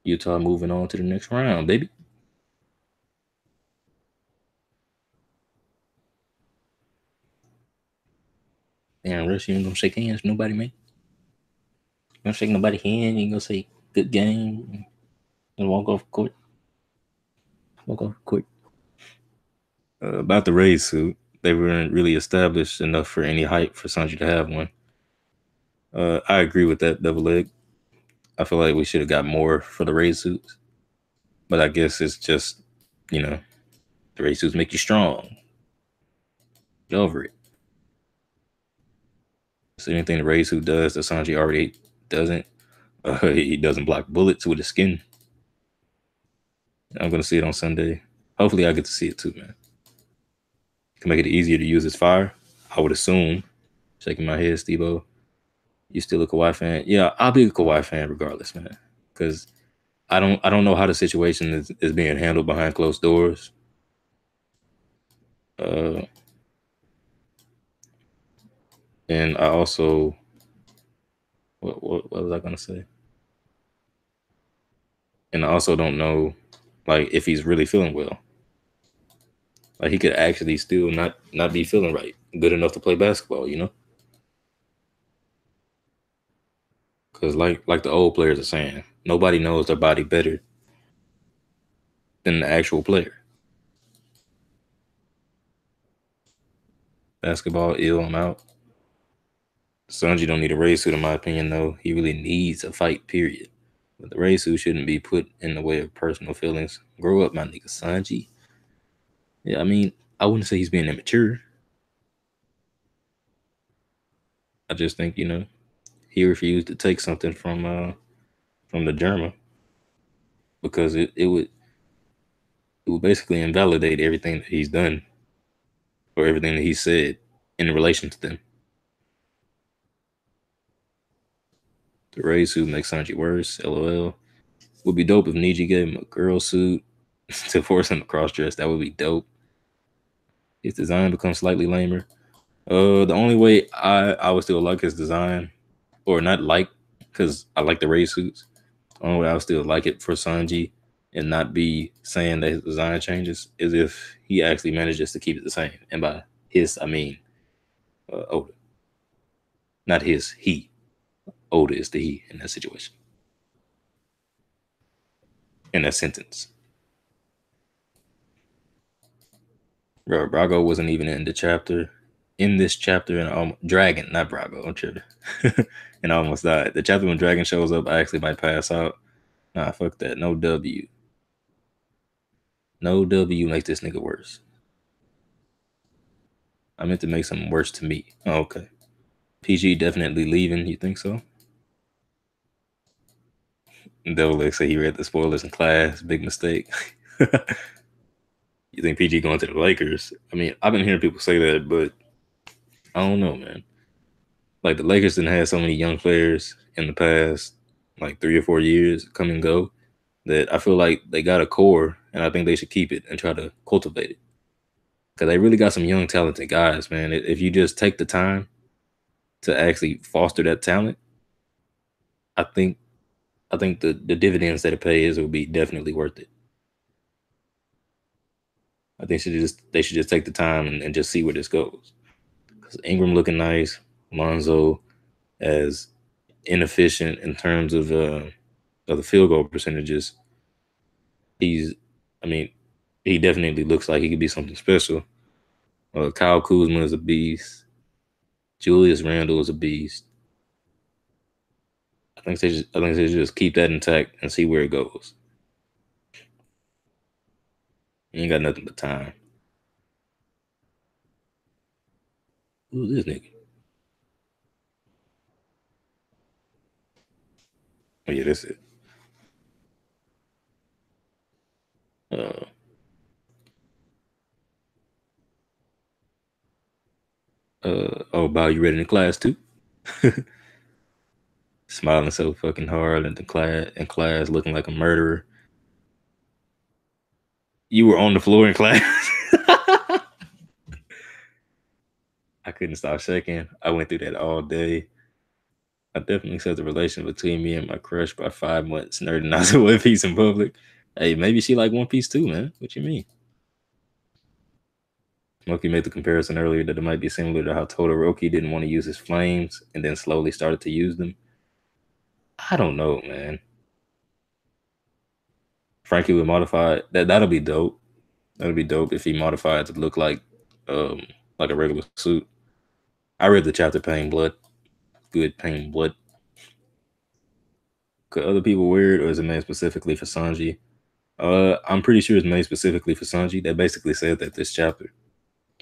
Utah moving on to the next round, baby. And first. You ain't gonna shake hands with nobody, man. You gonna shake nobody's hand. You ain't gonna say good game and walk off court. Walk off court. About the raid suit, they weren't really established enough for any hype for Sanji to have one. I agree with that double leg. I feel like we should have got more for the raid suits, but I guess it's just, you know, the raid suits make you strong. Get over it. So anything the raid suit does that Sanji already doesn't, he doesn't block bullets with his skin. I'm gonna see it on Sunday. Hopefully, I get to see it too, man. Can make it easier to use his fire. I would assume. Shaking my head, Steve-O. You still a Kawhi fan? Yeah, I'll be a Kawhi fan regardless, man. Because I don't know how the situation is being handled behind closed doors. And I also, what was I gonna say? And I also don't know, like, if he's really feeling well. Like, he could actually still not be feeling right, good enough to play basketball, you know? Because like the old players are saying, nobody knows their body better than the actual player. Basketball, ill, I'm out. Sanji don't need a race suit, in my opinion, though. He really needs a fight, period. But the race suit shouldn't be put in the way of personal feelings. Grow up, my nigga Sanji. Yeah, I mean, I wouldn't say he's being immature. I just think, you know, he refused to take something from the German because it would basically invalidate everything that he's done or everything that he said in relation to them. The race suit makes Sanji worse. LOL. Would be dope if Niji gave him a girl suit to force him to cross dress. That would be dope. His design becomes slightly lamer. The only way I would still like his design, or not like, because I like the race suits. The only way I would still like it for Sanji and not be saying that his design changes is if he actually manages to keep it the same. And by his, I mean Oda. Not his, he. Oda is the he in that situation. In that sentence. Bro, Brago wasn't even in the chapter. In this chapter, and Dragon, not Brago, I'm tripping. And I almost died. The chapter when Dragon shows up, I actually might pass out. Nah, fuck that. No W. No W makes this nigga worse. I meant to make something worse to me. Oh, okay. PG definitely leaving. You think so? Devil X said he read the spoilers in class. Big mistake. You think PG going to the Lakers? I mean, I've been hearing people say that, but I don't know, man. Like, the Lakers didn't have so many young players in the past, like 3 or 4 years come and go, that I feel like they got a core, and I think they should keep it and try to cultivate it. Because they really got some young, talented guys, man. If you just take the time to actually foster that talent, I think the dividends that it pays will be definitely worth it. I think they should just take the time and just see where this goes. Because Ingram looking nice, Lonzo as inefficient in terms of the field goal percentages. He definitely looks like he could be something special. Kyle Kuzma is a beast. Julius Randle is a beast. I think they should just keep that intact and see where it goes. You ain't got nothing but time. Who's this nigga? Oh yeah, that's it. Oh, Bow, you ready in class too? Smiling so fucking hard in class, looking like a murderer. You were on the floor in class. I couldn't stop shaking. I went through that all day. I definitely set the relation between me and my crush by 5 months, nerding out to One Piece in public. Hey, maybe she like One Piece too, man. What you mean? Monkey made the comparison earlier that it might be similar to how Todoroki didn't want to use his flames and then slowly started to use them. I don't know, man. Frankie would modify that. That'll be dope. That'll be dope if he modified to look um, like a regular suit. I read the chapter Pain Blood. Good Pain Blood. Could other people wear it, or is it made specifically for Sanji? I'm pretty sure it's made specifically for Sanji. They basically said that this chapter.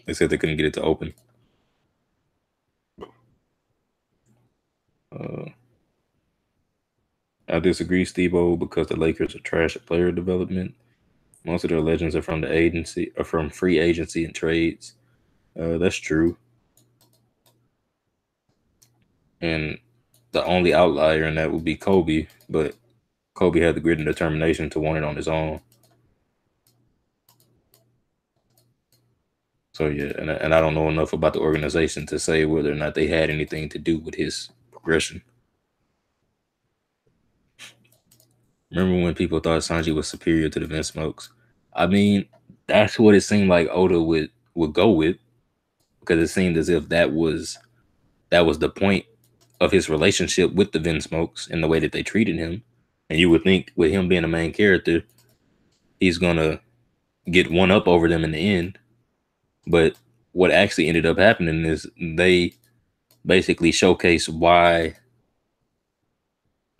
They said they couldn't get it to open. Uh, I disagree, Steve-O, because the Lakers are trash at player development. Most of their legends are from the agency, or from free agency and trades. That's true. And the only outlier in that would be Koby, but Koby had the grit and determination to want it on his own. So yeah, and I don't know enough about the organization to say whether or not they had anything to do with his progression. Remember when people thought Sanji was superior to the Vince Smokes? I mean, that's what it seemed like Oda would go with, because it seemed as if that was the point of his relationship with the Vince Smokes and the way that they treated him. And you would think with him being a main character, he's gonna get one up over them in the end. But what actually ended up happening is they basically showcase why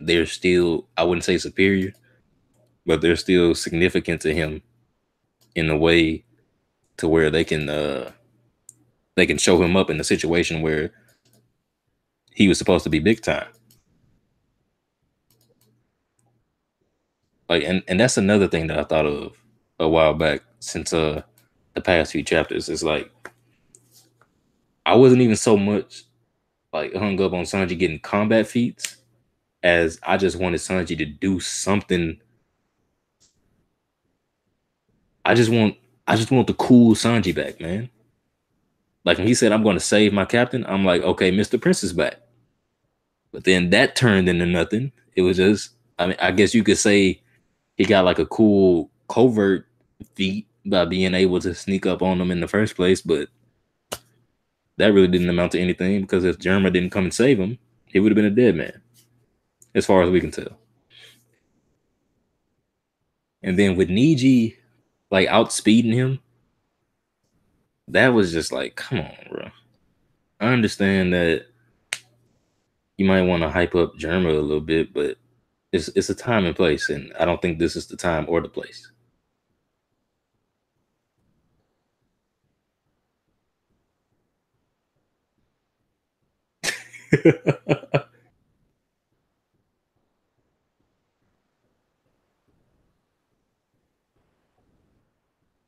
they're still, I wouldn't say superior, but they're still significant to him in a way to where they can show him up in a situation where he was supposed to be big time. Like, and that's another thing that I thought of a while back since the past few chapters. Is like I wasn't even so much like hung up on Sanji getting combat feats as I just wanted Sanji to do something. I just want I just want the cool Sanji back, man. Like when he said I'm gonna save my captain, I'm like, okay, Mr. Prince is back. But then that turned into nothing. It was just, I mean, I guess you could say he got like a cool covert feat by being able to sneak up on them in the first place, but that really didn't amount to anything because if Germa didn't come and save him, he would have been a dead man, as far as we can tell. And then with Niji like outspeeding him, that was just like, come on, bro. I understand that you might want to hype up Germa a little bit, but it's a time and place, and I don't think this is the time or the place.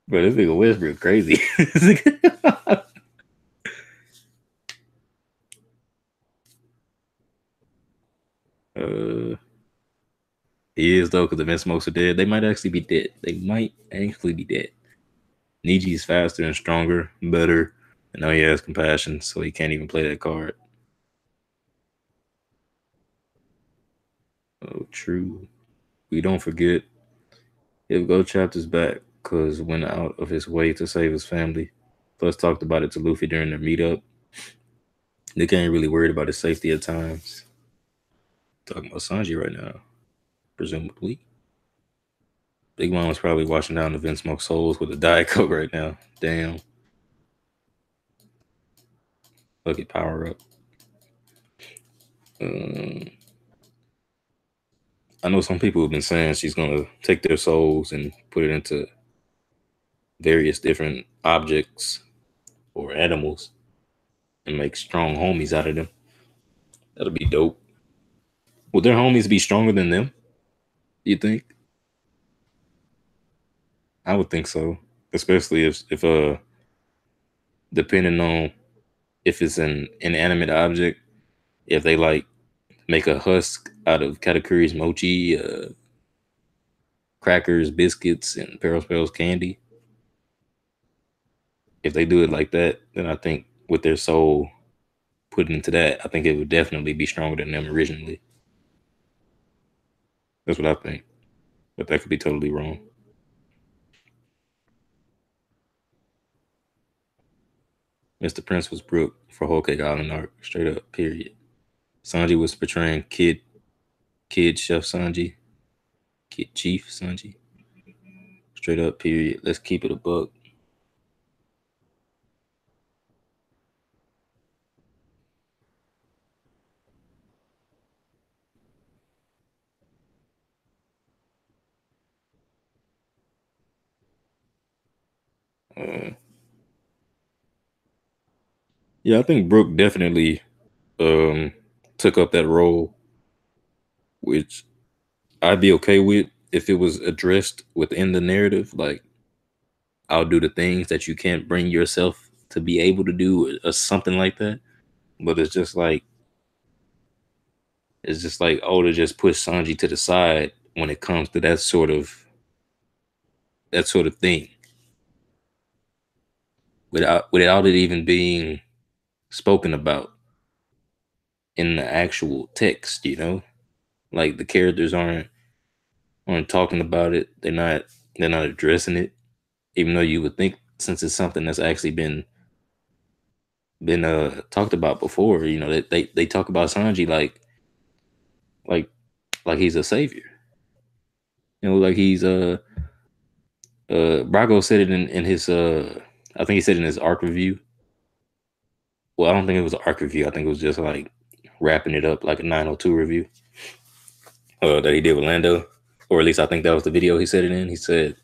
But this nigga Westbrook crazy. uh, he is though, because the Vince Smokes are dead. They might actually be dead. They might actually be dead. Niji is faster and stronger, better, and now he has compassion, so he can't even play that card. Oh, true. We don't forget if Go Chapter's back, because went out of his way to save his family. Plus talked about it to Luffy during their meetup. They ain't really worried about his safety at times. Talking about Sanji right now, presumably. Big Mom was probably washing down the Vince Smoke souls with a Diet Coke right now. Damn. Lucky power up. Um, I know some people have been saying she's gonna take their souls and put it into various different objects or animals and make strong homies out of them. That'll be dope. Would their homies be stronger than them? You think? I would think so, especially if depending on if it's an inanimate object, if they like make a husk out of Katakuri's mochi, crackers, biscuits, and Pearl candy. If they do it like that, then I think with their soul put into that, I think it would definitely be stronger than them originally. That's what I think. But that could be totally wrong. Mr. Prince was Brooke for Whole Cake Island arc. Straight up, period. Sanji was portraying Kid Chef Sanji. Kid Chief Sanji. Straight up, period. Let's keep it a buck. Uh, yeah, I think Brooke definitely um, took up that role, which I'd be okay with if it was addressed within the narrative. Like, I'll do the things that you can't bring yourself to be able to do, or something like that. But it's just like Oda just push Sanji to the side when it comes to that sort of thing, without it even being spoken about in the actual text. Like the characters aren't talking about it. They're not addressing it, even though you would think, since it's something that's actually been talked about before. That they talk about Sanji like like he's a savior. Like he's Brago said it in his I think he said in his arc review. Well, I don't think it was an arc review. I think it was just like wrapping it up like a 902 review that he did with Lando, or at least I think that was the video he said it in. He said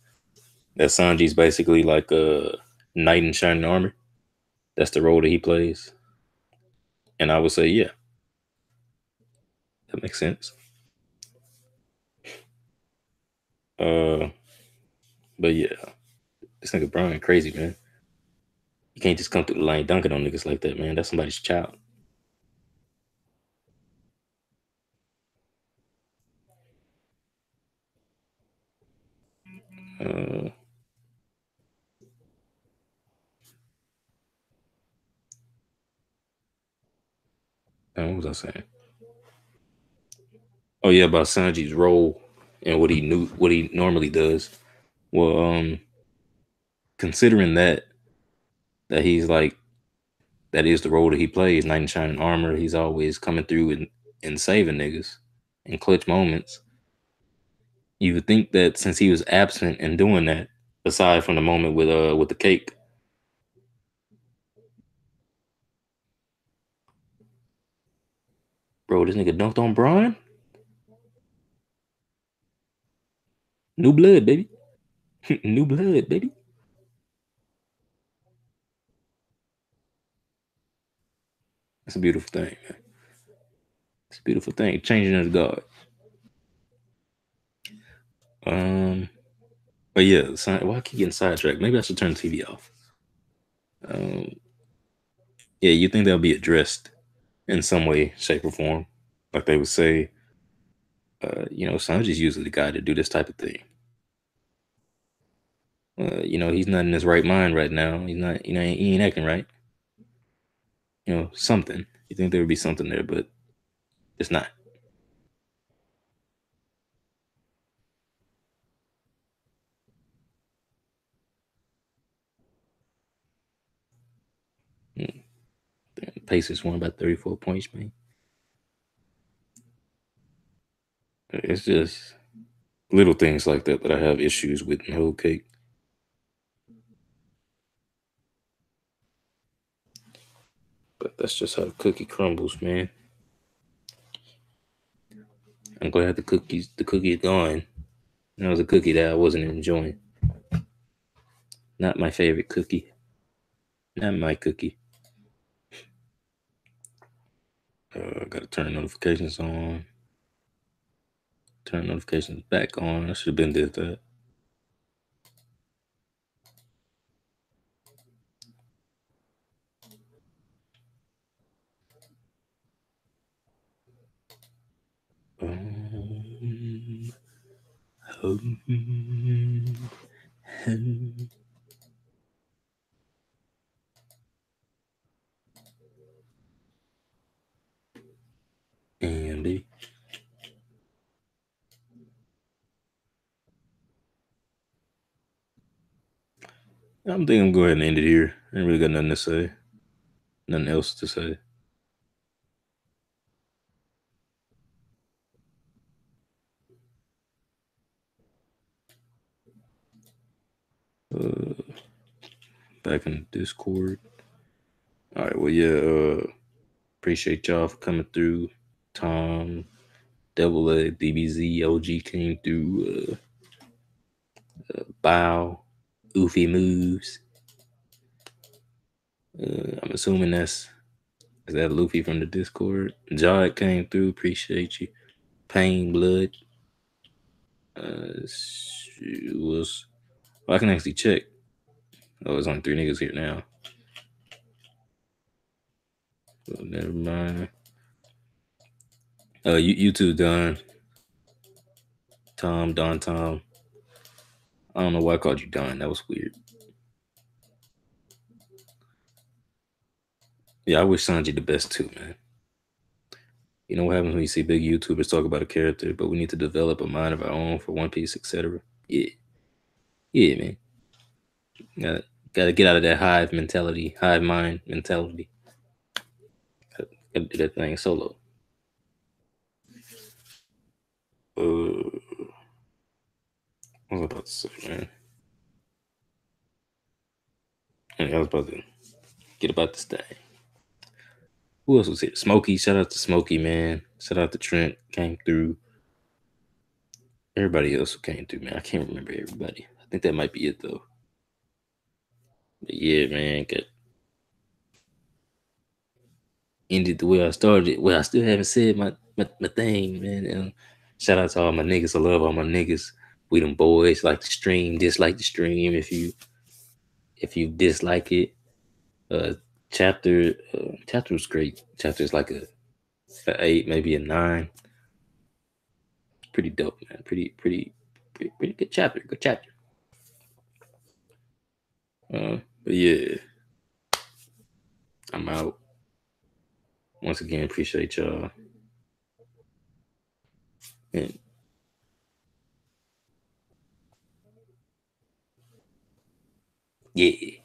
that Sanji's basically like a knight in shining armor. That's the role that he plays, and I would say, yeah, that makes sense. Uh, but yeah, this nigga Brian crazy, man. You can't just come through the lane dunking on niggas like that, man. That's somebody's child. Uh, what was I saying? Oh yeah, about Sanji's role and what he normally does. Well, considering that he's like that is the role that he plays, knight in shining armor. He's always coming through and saving niggas in clutch moments. You would think that since he was absent and doing that, aside from the moment with the cake, bro, this nigga dunked on Brian. New blood, baby. New blood, baby. That's a beautiful thing, man. It's a beautiful thing. Changing of the guard. Um, but yeah, why I keep getting sidetracked? Maybe I should turn the TV off. Um, yeah, you think they'll be addressed in some way, shape, or form? Like they would say, Sanji's usually the guy to do this type of thing. He's not in his right mind right now. He's not, he ain't acting right. Something. You think there would be something there, but it's not. Mm. The Pacers won by 34 points, man. It's just little things like that I have issues with in whole cake. But that's just how the cookie crumbles, man. I'm glad the cookie is gone. That was a cookie that I wasn't enjoying. Not my favorite cookie. Not my cookie. Gotta turn notifications on. Turn notifications back on. I should have been did that. Um, um, Andy. I'm thinking I'm going to go ahead and end it here. I ain't really got nothing to say. Nothing else to say. Uh, Back in the Discord. All right. Well, yeah. Appreciate y'all for coming through. Tom, Double A, DBZ, OG came through. Bow, Oofy moves. I'm assuming is that Luffy from the Discord. Jod came through. Appreciate you. Pain, blood. Was well, I can actually check. Oh, there's only 3 niggas here now. So never mind. You two done. Tom, Don, Tom. I don't know why I called you Don. That was weird. Yeah, I wish Sanji the best too, man. You know what happens when you see big YouTubers talk about a character, but we need to develop a mind of our own for One Piece, etc. Yeah, yeah, man. Gotta, gotta get out of that hive mentality, hive mind mentality. Gotta do that thing solo. What was I about to say, man? I was about to get about this thing. Who else was here? Smokey. Shout out to Smokey, man. Shout out to Trent. Came through. Everybody else who came through, man. I can't remember everybody. I think that might be it, though. But yeah, man. Got ended the way I started. Well, I still haven't said my thing, man. Shout out to all my niggas. I love all my niggas. We them boys. Like the stream, dislike the stream if you dislike it. Uh, chapter was great. Chapter is like a 8, maybe a 9. It's pretty dope, man. Pretty good chapter. Good chapter. But yeah, I'm out. Once again, appreciate y'all. And yeah.